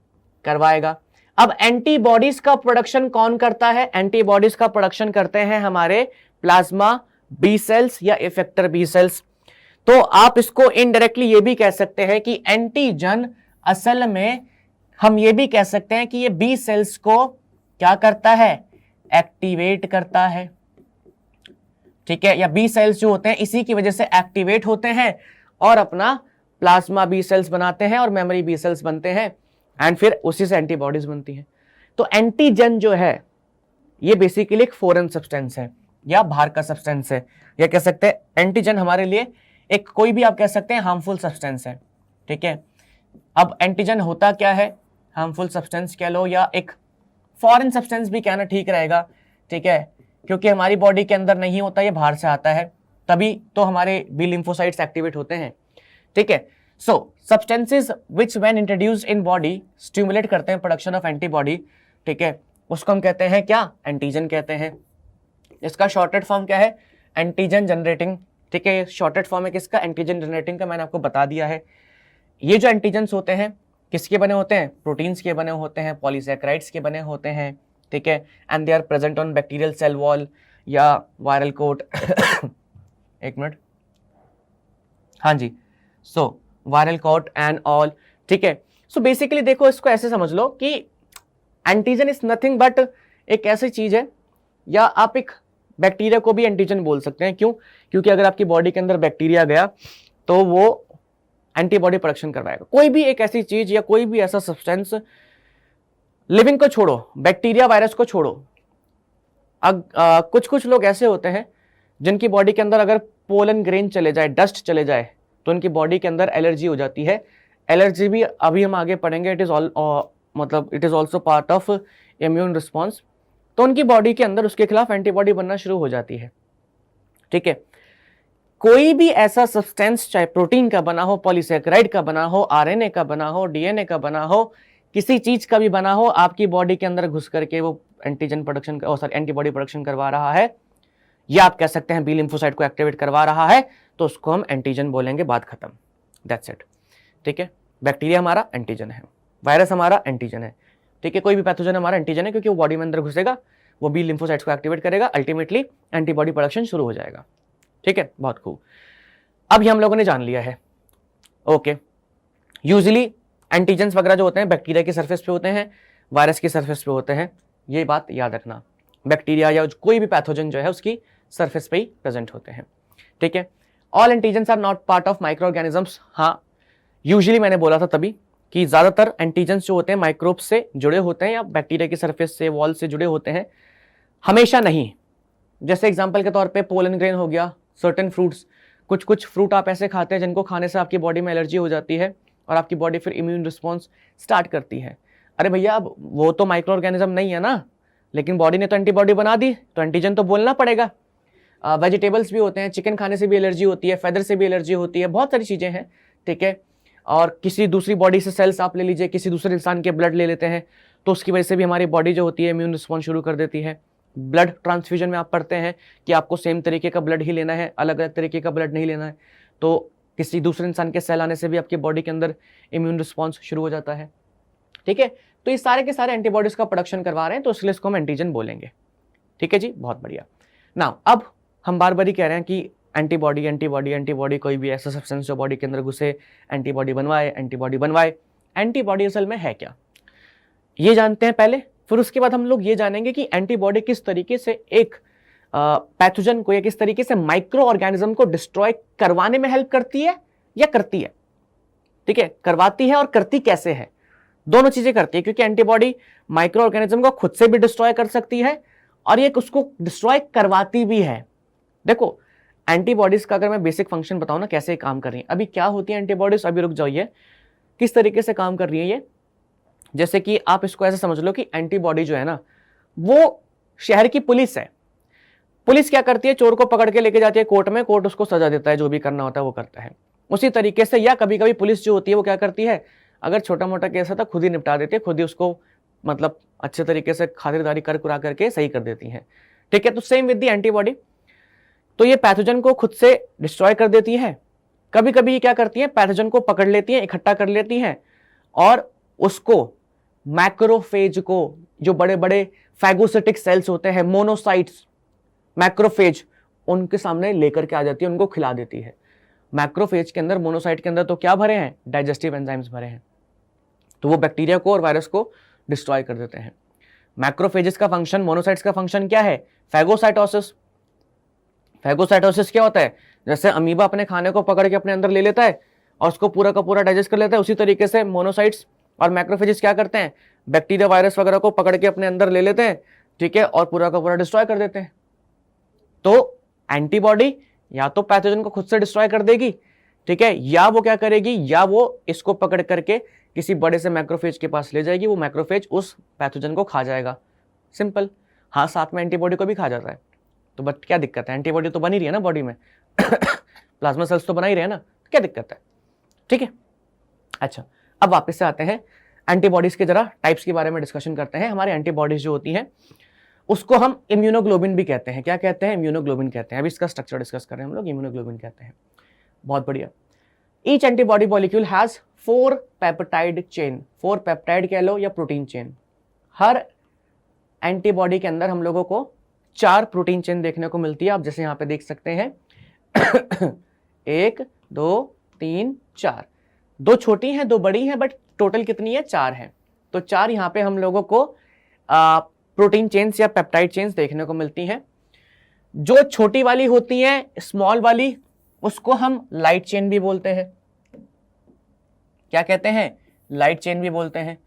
करवाएगा। अब एंटीबॉडीज का प्रोडक्शन कौन करता है, एंटीबॉडीज का प्रोडक्शन करते हैं हमारे प्लाज्मा बी सेल्स या इफेक्टर बी सेल्स। तो आप इसको इनडायरेक्टली ये भी कह सकते हैं कि एंटीजन असल में हम ये भी कह सकते हैं कि ये बी सेल्स को क्या करता है, एक्टिवेट करता है, ठीक है, या बी सेल्स जो होते हैं इसी की वजह से एक्टिवेट होते हैं और अपना प्लाज्मा बी सेल्स बनाते हैं और मेमोरी बी सेल्स बनते हैं, एंड फिर उसी से एंटीबॉडीज बनती हैं। तो एंटीजन जो है ये बेसिकली एक फॉरेन सब्सटेंस है या बाहर का सब्सटेंस है, या कह सकते हैं एंटीजन हमारे लिए एक कोई भी आप कह सकते हैं हार्मफुल सब्सटेंस है, ठीक है। अब एंटीजन होता क्या है, हार्मफुल सब्सटेंस कह लो या एक फॉरेन सब्सटेंस भी कहना ठीक रहेगा, ठीक है, क्योंकि हमारी बॉडी के अंदर नहीं होता, ये बाहर से आता है, तभी तो हमारे बी लिम्फोसाइट्स एक्टिवेट होते हैं, ठीक है। So substances which when introduced in body stimulate करते हैं प्रोडक्शन ऑफ एंटीबॉडी, ठीक है, उसको हम कहते हैं क्या, एंटीजन कहते हैं। इसका शॉर्टेड फॉर्म क्या है, एंटीजन जनरेटिंग, ठीक है, शॉर्टेड फॉर्म है किसका, एंटीजन जनरेटिंग का, मैंने आपको बता दिया है। ये जो एंटीजन्स होते हैं किसके बने होते हैं, प्रोटीन्स के बने होते हैं, पॉलीसैकेराइड्स के बने होते हैं, ठीक है, and they are present on bacterial cell wall या वायरल कोट एक मिनट, हाँ जी, so viral coat and all, ठीक है। सो बेसिकली देखो इसको ऐसे समझ लो कि एंटीजन इज नथिंग बट एक ऐसी चीज है, या आप एक बैक्टीरिया को भी एंटीजन बोल सकते हैं। क्यों? क्योंकि अगर आपकी बॉडी के अंदर बैक्टीरिया गया तो वो एंटीबॉडी प्रोडक्शन करवाएगा। कोई भी एक ऐसी चीज या कोई भी ऐसा सब्सटेंस, लिविंग को छोड़ो, बैक्टीरिया वायरस को छोड़ो, कुछ कुछ लोग ऐसे होते हैं जिनकी बॉडी के अंदर अगर पोलन ग्रेन चले जाए, डस्ट चले जाए, तो उनकी बॉडी के अंदर एलर्जी हो जाती है। एलर्जी भी अभी हम आगे पढ़ेंगे, it is also part of immune response. तो उनकी बॉडी के अंदर उसके खिलाफ एंटीबॉडी बनना शुरू हो जाती है। ठीक है, कोई भी ऐसा सब्सटेंस, चाहे प्रोटीन का बना हो, पॉलीसैकेराइड का बना हो, आरएनए का बना हो, डीएनए का बना हो, किसी चीज का भी बना हो, आपकी बॉडी के अंदर घुस करके वो एंटीजन प्रोडक्शन, एंटीबॉडी प्रोडक्शन करवा रहा है, या आप कह सकते हैं बी लिम्फोसाइट को एक्टिवेट करवा रहा है, तो उसको हम एंटीजन बोलेंगे। बात खत्म, दैट्स इट। ठीक है, बैक्टीरिया हमारा एंटीजन है, वायरस हमारा एंटीजन है। ठीक है, कोई भी पैथोजन हमारा एंटीजन है, क्योंकि वो बॉडी में अंदर घुसेगा, वो बी लिम्फोसाइट्स को एक्टिवेट करेगा, अल्टीमेटली एंटीबॉडी प्रोडक्शन शुरू हो जाएगा। ठीक है, बहुत खूब। अब ये हम लोगों ने जान लिया है। ओके, यूजुअली एंटीजेंस वगैरह जो होते हैं बैक्टीरिया की सरफेस पे होते हैं, वायरस की सरफेस पे होते हैं। ये बात याद रखना, बैक्टीरिया या कोई भी पैथोजन जो है उसकी सरफेस पे ही प्रेजेंट होते हैं। ठीक है, all antigens are not part of micro organisms. हाँ, यूजुअली मैंने बोला था तभी कि ज्यादातर एंटीजेंस जो होते हैं माइक्रोब्स से जुड़े होते हैं या बैक्टीरिया की सरफेस से, वॉल से जुड़े होते हैं, हमेशा नहीं। जैसे एग्जाम्पल के तौर पे पोलन ग्रेन हो गया, सर्टेन फ्रूट्स, कुछ कुछ फ्रूट आप ऐसे खाते हैं जिनको खाने से आपकी बॉडी में एलर्जी हो जाती है और आपकी बॉडी फिर इम्यून रिस्पॉन्स स्टार्ट करती है। अरे भैया, अब वो तो माइक्रो ऑर्गेनिज्म नहीं है ना, लेकिन बॉडी ने तो एंटीबॉडी बना दी, तो एंटीजन तो बोलना पड़ेगा। वेजिटेबल्स भी होते हैं, चिकन खाने से भी एलर्जी होती है, फेदर से भी एलर्जी होती है, बहुत सारी चीज़ें हैं। ठीक है, और किसी दूसरी बॉडी से सेल्स आप ले लीजिए, किसी दूसरे इंसान के ब्लड ले लेते हैं, तो उसकी वजह से भी हमारी बॉडी जो होती है इम्यून रिस्पॉन्स शुरू कर देती है। ब्लड ट्रांसफ्यूजन में आप पढ़ते हैं कि आपको सेम तरीके का ब्लड ही लेना है, अलग अलग तरीके का ब्लड नहीं लेना है। तो किसी दूसरे इंसान के सेल आने से भी आपकी बॉडी के अंदर इम्यून रिस्पॉन्स शुरू हो जाता है। ठीक है, तो ये सारे के सारे एंटीबॉडीज का प्रोडक्शन करवा रहे हैं, तो इसलिए इसको हम एंटीजन बोलेंगे। ठीक है जी, बहुत बढ़िया। नाउ अब हम बार बार ही कह रहे हैं कि एंटीबॉडी एंटीबॉडी एंटीबॉडी, कोई भी ऐसा सब्सटेंस जो बॉडी के अंदर घुसे एंटीबॉडी बनवाए, एंटीबॉडी बनवाए। एंटीबॉडी असल में है क्या, ये जानते हैं पहले, फिर उसके बाद हम लोग ये जानेंगे कि एंटीबॉडी किस तरीके से एक पैथोजन को या किस तरीके से माइक्रो ऑर्गेनिज्म को डिस्ट्रॉय करवाने में हेल्प करती है या करती है। ठीक है, करवाती है और करती कैसे है, दोनों चीजें करती है, क्योंकि एंटीबॉडी माइक्रो ऑर्गेनिज्म को खुद से भी डिस्ट्रॉय कर सकती है और ये उसको डिस्ट्रॉय करवाती भी है। देखो, एंटीबॉडीज का अगर मैं बेसिक फंक्शन बताऊं ना, कैसे काम कर रही है, अभी क्या होती है एंटीबॉडीज, अभी रुक जाइए, किस तरीके से काम कर रही है ये। जैसे कि आप इसको ऐसे समझ लो कि एंटीबॉडी जो है ना, वो शहर की पुलिस है। पुलिस क्या करती है, चोर को पकड़ के लेके जाती है कोर्ट में, कोर्ट उसको सजा देता है, जो भी करना होता है वो करता है। उसी तरीके से, या कभी कभी पुलिस जो होती है वो क्या करती है, अगर छोटा मोटा केस है तो खुद ही निपटा देती है, खुद ही उसको मतलब अच्छे तरीके से खातिरदारी कर कुरा करके सही कर देती है। ठीक है, तो सेम विद द एंटीबॉडी, तो ये पैथोजन को खुद से डिस्ट्रॉय कर देती है। कभी कभी ये क्या करती है, पैथोजन को पकड़ लेती है, इकट्ठा कर लेती है और उसको मैक्रोफेज को, जो बड़े बड़े फैगोसिटिक सेल्स होते हैं, मोनोसाइट्स, मैक्रोफेज, उनके सामने लेकर के आ जाती है, उनको खिला देती है। मैक्रोफेज के अंदर, मोनोसाइट के अंदर तो क्या भरे हैं, डाइजेस्टिव एंजाइम्स भरे हैं, तो वो बैक्टीरिया को और वायरस को डिस्ट्रॉय कर देते हैं। मैक्रोफेजेस का फंक्शन, मोनोसाइट्स का फंक्शन क्या है, फैगोसाइटोसिस। फैगोसाइटोसिस क्या होता है, जैसे अमीबा अपने खाने को पकड़ के अपने अंदर ले लेता है और उसको पूरा का पूरा डाइजेस्ट कर लेता है, उसी तरीके से मोनोसाइट्स और मैक्रोफेजेस क्या करते हैं, बैक्टीरिया वायरस वगैरह को पकड़ के अपने अंदर ले लेते हैं। ठीक है, और पूरा का पूरा डिस्ट्रॉय कर देते हैं। तो एंटीबॉडी या तो पैथोजन को खुद से डिस्ट्रॉय कर देगी, ठीक है, या वो क्या करेगी, या वो इसको पकड़ करके किसी बड़े से मैक्रोफेज के पास ले जाएगी, वो मैक्रोफेज उस पैथोजन को खा जाएगा। सिंपल। हाँ, साथ में एंटीबॉडी को भी खा जाता है, तो बट क्या दिक्कत है, एंटीबॉडी तो बनी रही है ना बॉडी में प्लाज्मा सेल्स तो बना ही रहे हैं ना, क्या दिक्कत है। ठीक है, अच्छा, अब वापस से आते हैं एंटीबॉडीज के जरा टाइप्स के बारे में डिस्कशन करते हैं। हमारे एंटीबॉडीज जो होती हैं उसको हम इम्यूनोग्लोबिन भी कहते हैं। क्या कहते हैं, इम्यूनोग्लोबिन कहते हैं। अभी इसका स्ट्रक्चर डिस्कस कर रहे हैं हम लोग, इम्यूनोग्लोबिन कहते हैं। बहुत बढ़िया। Each antibody molecule has 4 peptide chain, 4 peptide कह लो या प्रोटीन चेन। हर एंटीबॉडी के अंदर हम लोगों को 4 प्रोटीन चेन देखने को मिलती है। आप जैसे यहाँ पे देख सकते हैं 1 2 3 4, 2 छोटी हैं 2 बड़ी हैं, बट टोटल कितनी है, 4 हैं। तो 4 यहाँ पे हम लोगों को प्रोटीन चेन्स या पेप्टाइड चेन्स देखने को मिलती हैं। जो छोटी वाली होती है, स्मॉल वाली, उसको हम लाइट चेन भी बोलते हैं। क्या कहते हैं? लाइट चेन भी बोलते हैं।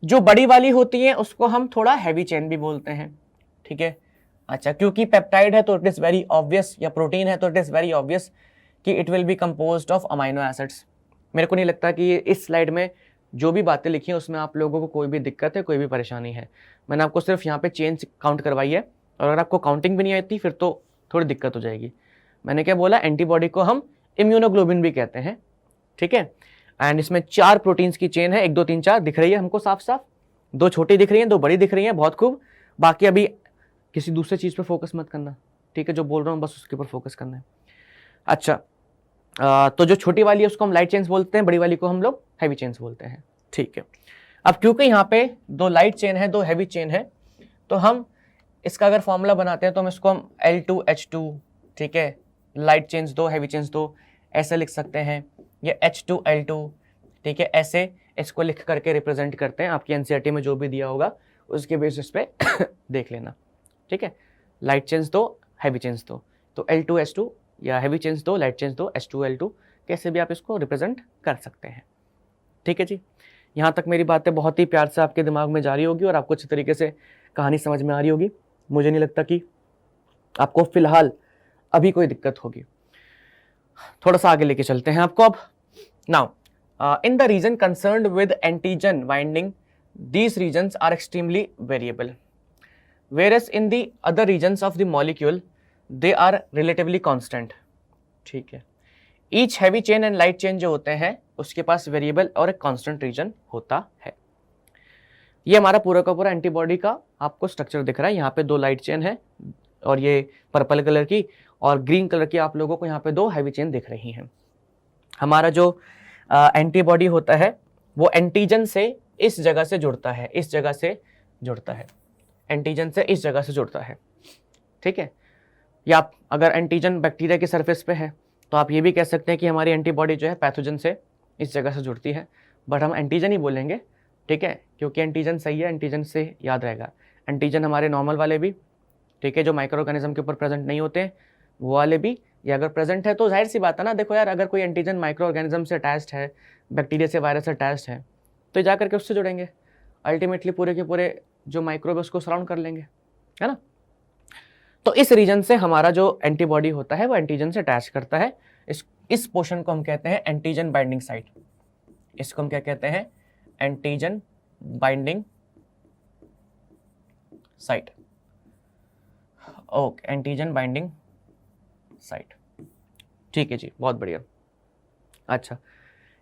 जो बड़ी वाली होती है उसको हम थोड़ा हैवी चेन भी बोलते हैं। ठीक है, अच्छा, क्योंकि पेप्टाइड है तो इट इज वेरी ऑब्वियस, या प्रोटीन है तो इट इज वेरी ऑब्वियस कि it will be composed of amino acids. मेरे को नहीं लगता कि ये इस स्लाइड में जो भी बातें लिखी हैं उसमें आप लोगों को कोई भी दिक्कत है, कोई भी परेशानी है। मैंने आपको सिर्फ यहाँ पे चेन काउंट करवाई है, और अगर आपको काउंटिंग भी नहीं आती फिर तो थोड़ी दिक्कत हो जाएगी। मैंने क्या बोला? एंटीबॉडी को हम इम्यूनोग्लोबिन भी कहते हैं। ठीक है, एंड इसमें 4 प्रोटीन्स की चेन है, 1 2 3 4 दिख रही है हमको साफ साफ। 2 छोटी दिख रही हैं, 2 बड़ी दिख रही हैं, बहुत खूब। बाकी अभी किसी दूसरे चीज पे फोकस मत करना, ठीक है? जो बोल रहा हूँ बस उसके ऊपर फोकस करना है। अच्छा, तो जो छोटी वाली है उसको हम लाइट चेन्स बोलते हैं, बड़ी वाली को हम लोग हैवी चेन्स बोलते हैं। ठीक है, अब क्योंकि यहाँ पे 2 लाइट चेन है, 2 हैवी चेन है, तो हम इसका अगर फॉर्मूला बनाते हैं तो हम इसको हम L2H2, ठीक है, लाइट चेन्स 2 हैवी चेन्स 2 ऐसे लिख सकते हैं, ये H2L2, ठीक है, ऐसे इसको लिख करके रिप्रेजेंट करते हैं। आपकी एनसीईआरटी में जो भी दिया होगा उसके बेसिस पे देख लेना। ठीक है, लाइट चेन्स 2 हैवी चेन्स 2, तो L2H2 या heavy chains 2 light chains 2 H2L2, कैसे भी आप इसको रिप्रेजेंट कर सकते हैं। ठीक है जी, यहाँ तक मेरी बातें बहुत ही प्यार से आपके दिमाग में जारी होगी और आपको अच्छी तरीके से कहानी समझ में आ रही होगी। मुझे नहीं लगता कि आपको फिलहाल अभी कोई दिक्कत होगी। थोड़ा सा आगे लेके चलते हैं आपको अब। Now in the region concerned with antigen binding, these regions are extremely variable, whereas in the other regions of the molecule they are relatively constant। ठीक है, each heavy chain and light chain जो होते हैं उसके पास variable और एक constant region होता है। ये हमारा पूरा का पूरा एंटीबॉडी का आपको स्ट्रक्चर दिख रहा है। यहाँ पे 2 लाइट चेन है और ये पर्पल कलर की, और ग्रीन कलर की आप लोगों को यहाँ पे 2 हैवी चेन दिख रही हैं। हमारा जो एंटीबॉडी होता है वो एंटीजन से इस जगह से जुड़ता है, इस जगह से जुड़ता है, एंटीजन से इस जगह से जुड़ता है। ठीक है, या आप अगर एंटीजन बैक्टीरिया की सरफेस पे है तो आप ये भी कह सकते हैं कि हमारी एंटीबॉडी जो है पैथोजन से इस जगह से जुड़ती है, बट हम एंटीजन ही बोलेंगे। ठीक है, क्योंकि एंटीजन सही है, एंटीजन से याद रहेगा। एंटीजन हमारे नॉर्मल वाले भी, ठीक है, जो माइक्रो ऑर्गेनिज्म के ऊपर प्रेजेंट नहीं होते वो वाले भी, या अगर प्रेजेंट है तो जाहिर सी बात है ना। देखो यार, अगर कोई एंटीजन माइक्रो ऑर्गेनिज्म से अटैच्ड है, बैक्टीरिया से, वायरस से अटैच्ड है, तो जा करके उससे जुड़ेंगे, अल्टीमेटली पूरे के पूरे जो माइक्रोब उसको सराउंड कर लेंगे, है ना। तो इस रीजन से हमारा जो एंटीबॉडी होता है वो एंटीजन से अटैच करता है। इस पोर्शन को हम कहते हैं एंटीजन बाइंडिंग साइट। इसको हम क्या कहते हैं? Antigen binding site. Okay, antigen binding site. ठीक है जी, बहुत बढ़िया। अच्छा,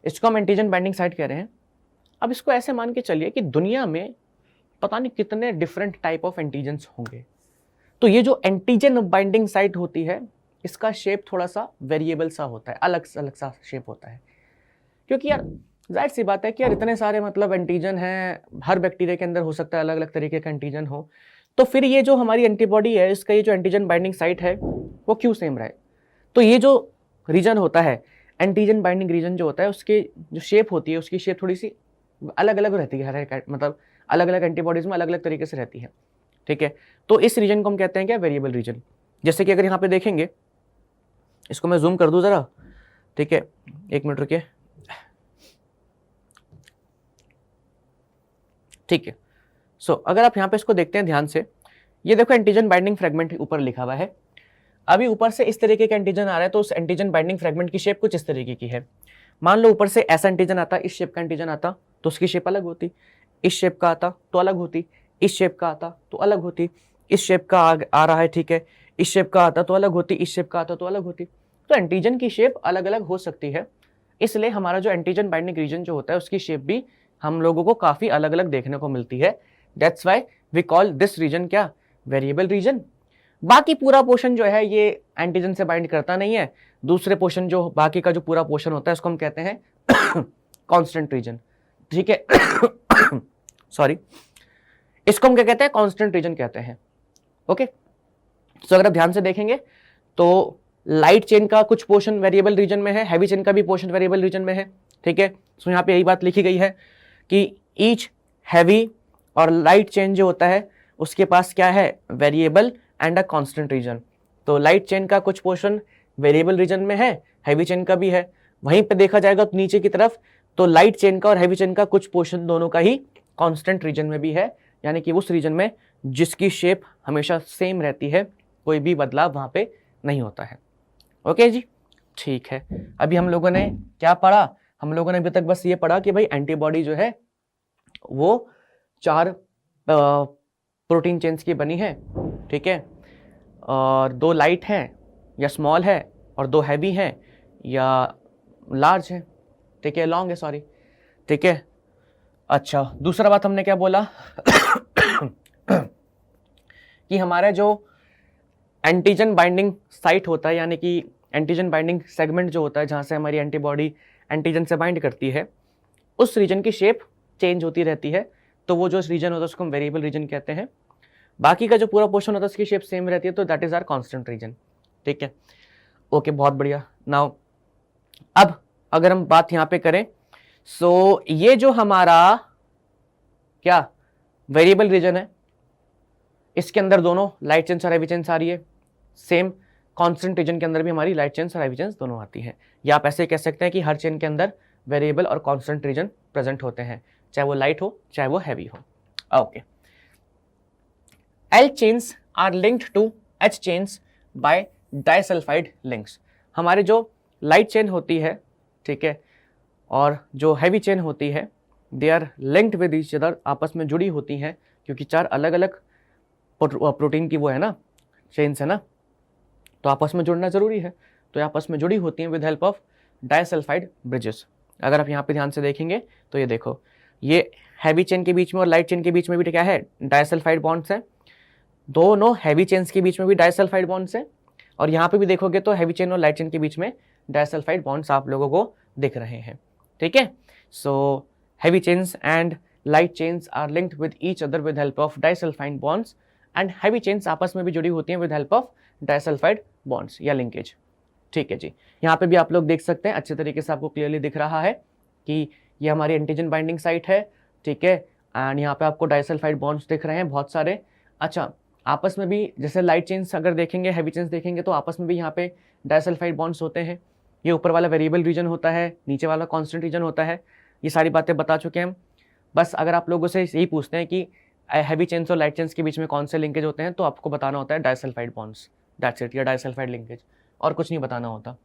इसको हम एंटीजन बाइंडिंग साइट कह रहे हैं। अब इसको ऐसे मान के चलिए कि दुनिया में पता नहीं कितने डिफरेंट टाइप ऑफ एंटीजन्स होंगे, तो ये जो एंटीजन बाइंडिंग साइट होती है इसका शेप थोड़ा सा वेरिएबल सा होता है, अलग सा शेप होता है। क्योंकि यार जाहिर सी बात है कि यार इतने सारे मतलब एंटीजन हैं, हर बैक्टीरिया के अंदर हो सकता है अलग अलग तरीके का एंटीजन हो, तो फिर ये जो हमारी एंटीबॉडी है इसका ये जो एंटीजन बाइंडिंग साइट है वो क्यों सेम रहे? तो ये जो रीजन होता है एंटीजन बाइंडिंग रीजन जो होता है, उसकी जो शेप होती है उसकी शेप थोड़ी सी अलग अलग रहती है, हर मतलब अलग अलग एंटीबॉडीज में अलग अलग तरीके से रहती है। ठीक है, तो इस रीजन को हम कहते हैं क्या? Variable reason. जैसे कि अगर यहाँ पे देखेंगे, इसको मैं जूम कर दूं जरा, ठीक है, 1 मिनट रुकिए। ठीक है, सो अगर आप यहाँ पे इसको देखते हैं ध्यान से, ये देखो एंटीजन बाइंडिंग फ्रेगमेंट ऊपर लिखा हुआ है। अभी ऊपर से इस तरीके का एंटीजन आ रहा है तो उस एंटीजन बाइंडिंग फ्रेगमेंट की शेप कुछ इस तरीके की है। मान लो ऊपर से ऐसा एंटीजन आता, इस शेप का एंटीजन आता, तो उसकी शेप अलग होती। इस शेप का आता तो अलग होती, इस शेप का आता तो अलग होती, इस शेप का आ रहा है, ठीक है, इस शेप का आता तो अलग होती, इस शेप का आता तो अलग होती। तो एंटीजन की शेप अलग अलग हो सकती है, इसलिए हमारा जो एंटीजन बाइंडिंग रीजन जो होता है उसकी शेप भी हम लोगों को काफी अलग अलग देखने को मिलती है। That's why we call this region क्या? Variable region. बाकी पूरा पोर्शन जो है ये एंटीजन से बाइंड करता नहीं है। दूसरे पोर्शन जो बाकी का जो पूरा पोर्शन होता है उसको हम कहते हैं कांस्टेंट रीजन। ठीक है, सॉरी, इसको हम क्या कहते हैं? कांस्टेंट रीजन कहते हैं। ओके, तो अगर आप ध्यान से देखेंगे तो लाइट चेन का कुछ पोर्शन वेरिएबल रीजन में है, हैवी चेन का भी पोर्शन वेरिएबल रीजन में है। ठीक है, तो यहाँ पे यही बात लिखी गई है कि ईच हैवी और लाइट चेन जो होता है उसके पास क्या है? Variable and a constant region. तो लाइट चेन का कुछ पोर्शन वेरिएबल रीजन में है, हैवी चेन का भी है। वहीं पे देखा जाएगा तो नीचे की तरफ तो लाइट चेन का और हैवी चेन का कुछ पोर्शन दोनों का ही कांस्टेंट रीजन में भी है, यानी कि उस रीजन में जिसकी शेप हमेशा सेम रहती है, कोई भी बदलाव वहां पे नहीं होता है। ओके जी, ठीक है। अभी हम लोगों ने क्या पढ़ा? हम लोगों ने अभी तक बस ये पढ़ा कि भाई एंटीबॉडी जो है वो 4 प्रोटीन चेन्स की बनी है, ठीक है, और 2 लाइट हैं या स्मॉल है, और 2 हैवी हैं या लार्ज है, ठीक है, लॉन्ग है, सॉरी, ठीक है। अच्छा, दूसरा बात हमने क्या बोला कि हमारा जो एंटीजन बाइंडिंग साइट होता है, यानी कि एंटीजन बाइंडिंग सेगमेंट जो होता है जहां से हमारी एंटीबॉडी एंटीजन से बाइंड करती है, उस रीजन की शेप चेंज होती रहती है। तो वो जो रीजन होता है उसको हम वेरिएबल रीजन कहते हैं। बाकी का जो पूरा पोर्शन होता है उसकी शेप सेम रहती है, तो that is our constant region, ठीक है। ओके, बहुत बढ़िया। नाउ अब अगर हम बात यहां पे करें, सो ये जो हमारा क्या वेरिएबल रीजन है, इसके अंदर दोनों लाइट चेन्स और हैवी चेन्स आ रही है। सेम कांस्टेंट रीजन के अंदर भी हमारी लाइट चेन्स और हैवी चेन्स दोनों आती है। या आप ऐसे कह सकते हैं कि हर चेन के अंदर वेरिएबल और कांस्टेंट रीजन प्रेजेंट होते हैं, चाहे वो लाइट हो चाहे वो हैवी हो। Okay, L chains are linked to H chains by disulphide links. हमारे जो लाइट चेन होती है, ठीक है, और जो हैवी चेन होती है, they are linked with each other, आपस में जुड़ी होती हैं, क्योंकि 4 अलग अलग प्रोटीन की वो है ना, चेन्स है ना, तो आपस में जुड़ना जरूरी है। तो ये आपस में जुड़ी होती हैं with help of disulphide bridges. अगर आप यहाँ पे ध्यान से देखेंगे तो ये देखो, ये हैवी चेन के बीच में और लाइट चेन के बीच में भी क्या है, डाइसल्फाइड बॉन्ड्स है। दोनों हैवी चेन्स के बीच में भी डाइसल्फाइड बॉन्ड्स हैं, और यहाँ पे भी देखोगे तो हैवी चेन और लाइट चेन के बीच में डाइसल्फाइड बॉन्ड्स आप लोगों को दिख रहे हैं, ठीक है। So heavy chains and light chains are linked with each other with help of disulphide bonds, and heavy chains आपस में भी जुड़ी होती हैं with help of disulphide bonds या लिंकेज, ठीक है जी। यहाँ पे भी आप लोग देख सकते हैं, अच्छे तरीके से आपको क्लियरली दिख रहा है कि ये हमारी एंटीजन बाइंडिंग साइट है, ठीक है, एंड यहाँ पे आपको डाइसल्फाइड बॉन्ड्स दिख रहे हैं बहुत सारे। अच्छा, आपस में भी जैसे लाइट चेन्स अगर देखेंगे, हैवी चेन्स देखेंगे, तो आपस में भी यहाँ पे डाइसल्फाइड बॉन्ड्स होते हैं। ये ऊपर वाला वेरिएबल रीजन होता है, नीचे वाला कांस्टेंट रीजन होता है। ये सारी बातें बता चुके हैं हम। बस अगर आप लोगों से यही पूछते हैं कि हैवी चेन्स और लाइट चेन्स के बीच में कौन से लिंकेज होते हैं, तो आपको बताना होता है डाइसल्फाइड बॉन्ड्स, दैट्स इट, या डाइसल्फाइड लिंकेज, और कुछ नहीं बताना होता,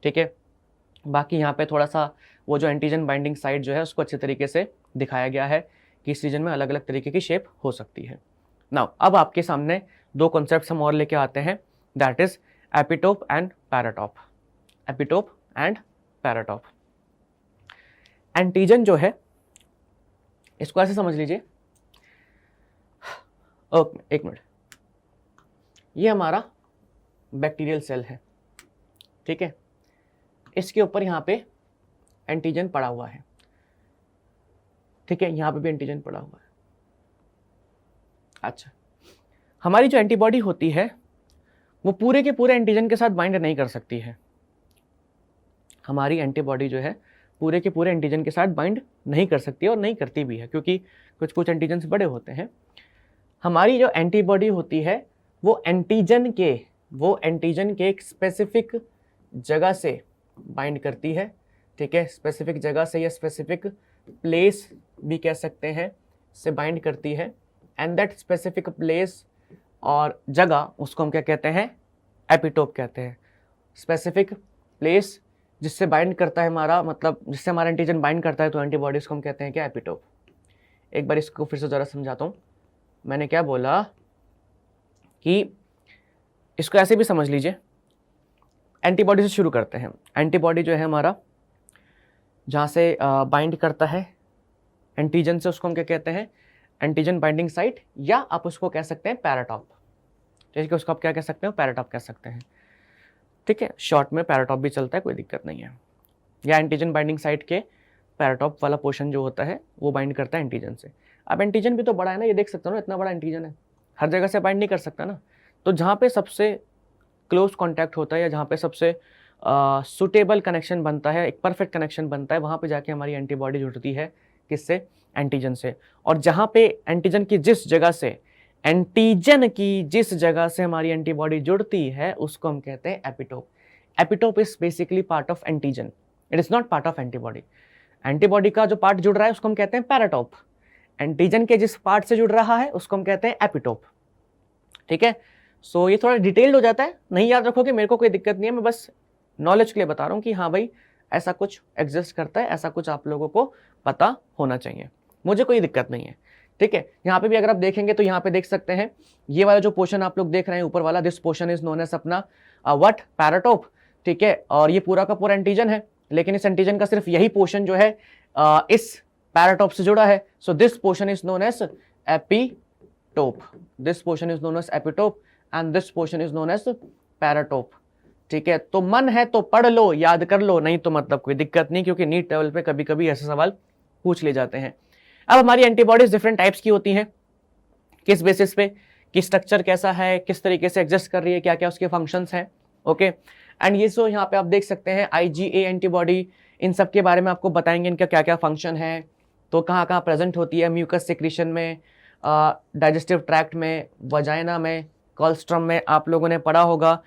ठीक है। बाकी यहाँ पे थोड़ा सा वो जो एंटीजन बाइंडिंग साइट जो है उसको अच्छे तरीके से दिखाया गया है कि इस रीजन में अलग अलग तरीके की शेप हो सकती है। नाउ अब आपके सामने 2 कॉन्सेप्ट्स हम और लेके आते हैं, that is epitope and paratope. Epitope and paratope. Antigen जो है, इसको ऐसे समझ लीजिए, ओके एक मिनट, ये हमारा बैक्टीरियल सेल है, ठीक है, इसके ऊपर यहाँ पे एंटीजन पड़ा हुआ है, ठीक है, यहाँ पे भी एंटीजन पड़ा हुआ है। अच्छा, हमारी जो एंटीबॉडी होती है वो पूरे के पूरे एंटीजन के साथ बाइंड नहीं कर सकती है। हमारी एंटीबॉडी जो है पूरे के पूरे एंटीजन के साथ बाइंड नहीं कर सकती है, और नहीं करती भी है, क्योंकि कुछ कुछ एंटीजन बड़े होते हैं। हमारी जो एंटीबॉडी होती है वो एंटीजन के एक स्पेसिफिक जगह से बाइंड करती है, ठीक है, स्पेसिफिक जगह से या स्पेसिफिक प्लेस भी कह सकते हैं से बाइंड करती है। एंड दैट स्पेसिफिक प्लेस और जगह उसको हम क्या कहते हैं, एपिटोप कहते हैं। स्पेसिफिक प्लेस जिससे बाइंड करता है हमारा, मतलब जिससे हमारा एंटीजन बाइंड करता है, तो एंटीबॉडीज को हम कहते हैं क्या, एपिटोप। एक बार इसको फिर से ज़रा समझाता हूँ। मैंने क्या बोला कि इसको ऐसे भी समझ लीजिए, एंटीबॉडी से शुरू करते हैं। एंटीबॉडी जो है हमारा जहाँ से बाइंड करता है एंटीजन से, उसको हम क्या कहते हैं, एंटीजन बाइंडिंग साइट, या आप उसको कह सकते हैं पैराटॉप। ठीक है, उसको आप क्या कह सकते हो, पैराटॉप कह सकते हैं, ठीक है, शॉर्ट में पैराटॉप भी चलता है, कोई दिक्कत नहीं है। या एंटीजन बाइंडिंग साइट के पैराटॉप वाला पोर्शन जो होता है वो बाइंड करता है एंटीजन से। अब एंटीजन भी तो बड़ा है ना, ये देख सकते हो ना, इतना बड़ा एंटीजन है, हर जगह से बाइंड नहीं कर सकता ना। तो जहाँ पे सबसे क्लोज कॉन्टैक्ट होता है या जहाँ पे सबसे सुटेबल कनेक्शन बनता है, एक परफेक्ट कनेक्शन बनता है, वहाँ पे जाके हमारी एंटीबॉडी जुड़ती है, किससे, एंटीजन से। और जहाँ पे एंटीजन की जिस जगह से एंटीजन की जिस जगह से हमारी एंटीबॉडी जुड़ती है उसको हम कहते हैं epitope. Epitope is basically part of antigen, it is not part of antibody. Antibody का जो पार्ट जुड़ रहा है उसको हम कहते हैं पैराटोप, एंटीजन के जिस पार्ट से जुड़ रहा है उसको हम कहते हैं एपिटोप। ठीक है, सो ये थोड़ा डिटेल्ड हो जाता है, नहीं याद रखोगे मेरे को कोई दिक्कत नहीं है, मैं बस नॉलेज के लिए बता रहा हूँ कि हाँ भाई ऐसा कुछ एग्जिस्ट करता है, ऐसा कुछ आप लोगों को पता होना चाहिए, मुझे कोई दिक्कत नहीं है। ठीक है, यहाँ पे भी अगर आप देखेंगे तो यहाँ पे देख सकते हैं ये वाला जो पोर्शन आप लोग देख रहे हैं ऊपर वाला, this portion is known as अपना व्हाट, पैराटोप। ठीक है, और ये पूरा का पूरा एंटीजन है, लेकिन इस एंटीजन का सिर्फ यही पोर्शन जो है इस पैराटोप से जुड़ा है, so this portion is known as epitope, this portion is known as epitope and this portion is known as paratope. ठीक है, तो मन है तो पढ़ लो, याद कर लो, नहीं तो मतलब कोई दिक्कत नहीं, क्योंकि नीट लेवल पे कभी कभी ऐसे सवाल पूछ ले जाते हैं। अब हमारी एंटीबॉडीज डिफरेंट टाइप्स की होती हैं, किस बेसिस पे, कि स्ट्रक्चर कैसा है, किस तरीके से एग्जिस्ट कर रही है, क्या क्या उसके फंक्शंस हैं। ओके, एंड ये सो यहाँ पे आप देख सकते हैं IgA एंटीबॉडी, इन सब के बारे में आपको बताएंगे इनका क्या क्या फंक्शन है, तो कहाँ कहाँ प्रेजेंट होती है, म्यूकस सेक्रेशन में, डाइजेस्टिव ट्रैक्ट में, वजाइना में, कोलोस्ट्रम में, आप लोगों ने पढ़ा होगा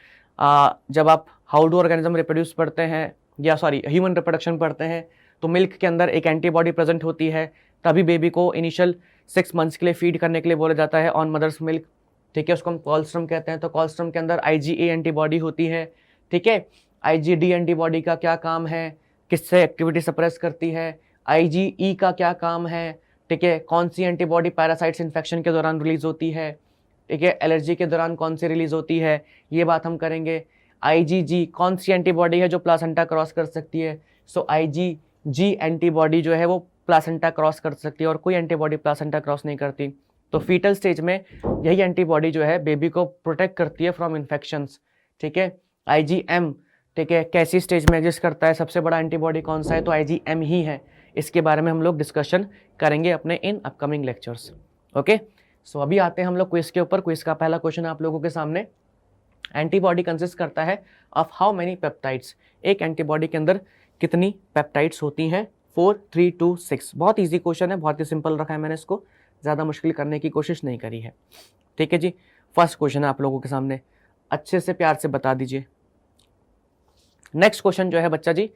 जब आप हाउ डू ऑर्गेनिज्म रिप्रोड्यूस पढ़ते हैं, या सॉरी ह्यूमन रिप्रोडक्शन पढ़ते हैं, तो मिल्क के अंदर एक एंटीबॉडी प्रेजेंट होती है, तभी बेबी को इनिशियल 6 मंथ्स के लिए फीड करने के लिए बोला जाता है ऑन मदर्स मिल्क। ठीक है, उसको हम कोलोस्ट्रम कहते हैं, तो कोलोस्ट्रम के अंदर IgA एंटीबॉडी होती है। ठीक है, IgD एंटीबॉडी का क्या काम है, किससे एक्टिविटी सप्रेस करती है, IgE का क्या काम है। ठीक है, कौन सी एंटीबॉडी पैरासाइट्स इन्फेक्शन के दौरान रिलीज होती है, ठीक है, एलर्जी के दौरान कौन सी रिलीज होती है, ये बात हम करेंगे। IgG कौन सी एंटीबॉडी है जो प्लासेंटा क्रॉस कर सकती है, सो IgG एंटीबॉडी जो है वो प्लासेंटा क्रॉस कर सकती है, और कोई एंटीबॉडी प्लासेंटा क्रॉस नहीं करती। तो फीटल स्टेज में यही एंटीबॉडी जो है बेबी को प्रोटेक्ट करती है फ्रॉम इन्फेक्शंस। ठीक है, IgM, ठीक है, कैसी स्टेज में एग्जिस्ट करता है, सबसे बड़ा एंटीबॉडी कौन सा है, तो IgM ही है। इसके बारे में हम लोग डिस्कशन करेंगे अपने इन अपकमिंग लेक्चर्स। ओके, सो अभी आते हैं हम लोग क्विज के ऊपर। क्विज का पहला क्वेश्चन आप लोगों के सामने, एंटीबॉडी कंसिस्ट करता है ऑफ हाउ मेनी पेप्टाइड्स, एक एंटीबॉडी के अंदर कितनी पेप्टाइड्स होती हैं, 4 3 2 6। बहुत इजी क्वेश्चन है, बहुत ही सिंपल रखा है मैंने इसको, ज़्यादा मुश्किल करने की कोशिश नहीं करी है। ठीक है जी, फर्स्ट क्वेश्चन है आप लोगों के सामने, अच्छे से प्यार से बता दीजिए। नेक्स्ट क्वेश्चन जो है बच्चा जी,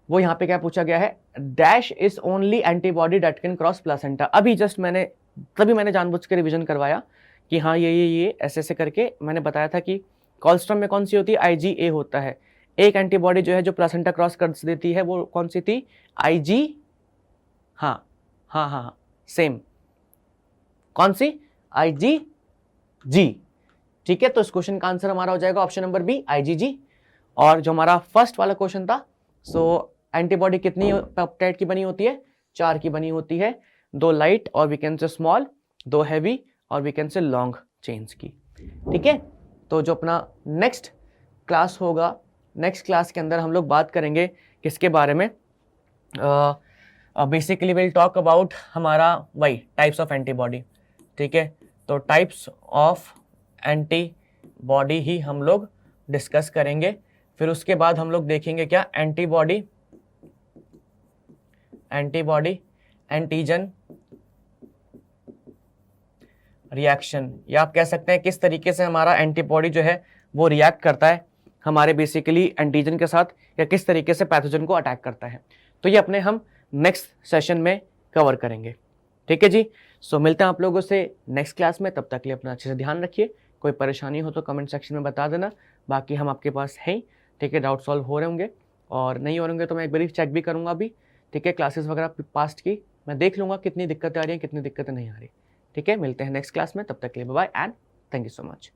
वो यहाँ पे क्या पूछा गया है, dash is only antibody date can cross placenta. अभी जस्ट तभी मैंने जानबूझ के रिवीजन करवाया कि हाँ ये ऐसे ऐसे करके मैंने बताया था कि कोलोस्ट्रम में कौन सी होती है, IgA होता है। एक एंटीबॉडी जो है जो प्लासेंटा क्रॉस कर देती है वो कौन सी थी, IG, हाँ सेम, कौन सी, IgG। ठीक है, तो इस क्वेश्चन का आंसर हमारा हो जाएगा ऑप्शन नंबर बी, IgG। और जो हमारा फर्स्ट वाला क्वेश्चन था, सो एंटीबॉडी कितनी पेप्टाइड की बनी होती है, 4 की बनी होती है, 2 लाइट और we can say small, 2 heavy और we can say long chains की। ठीक है, तो जो अपना नेक्स्ट क्लास होगा, नेक्स्ट क्लास के अंदर हम लोग बात करेंगे किसके बारे में, बेसिकली विल टॉक अबाउट हमारा वही टाइप्स ऑफ एंटीबॉडी। ठीक है, तो टाइप्स ऑफ एंटीबॉडी ही हम लोग डिस्कस करेंगे। फिर उसके बाद हम लोग देखेंगे क्या, एंटीबॉडी, एंटीजन रिएक्शन, या आप कह सकते हैं किस तरीके से हमारा एंटीबॉडी जो है वो रिएक्ट करता है हमारे बेसिकली एंटीजन के साथ, या किस तरीके से पैथोजन को अटैक करता है। तो ये अपने हम नेक्स्ट सेशन में कवर करेंगे। ठीक है जी, सो मिलते हैं आप लोगों से नेक्स्ट क्लास में, तब तक के लिए अपना अच्छे से ध्यान रखिए। कोई परेशानी हो तो कमेंट सेक्शन में बता देना, बाकी हम आपके पास हैं। ठीक है, डाउट सॉल्व हो रहे होंगे, और नहीं हो रहे होंगे तो मैं एक बार चेक भी करूँगा अभी। ठीक है, क्लासेस वगैरह पास्ट की मैं देख लूँगा कितनी दिक्कतें आ रही हैं, कितनी दिक्कतें नहीं आ रही। ठीक है, मिलते हैं नेक्स्ट क्लास में, तब तक के लिए bye bye and thank you so much.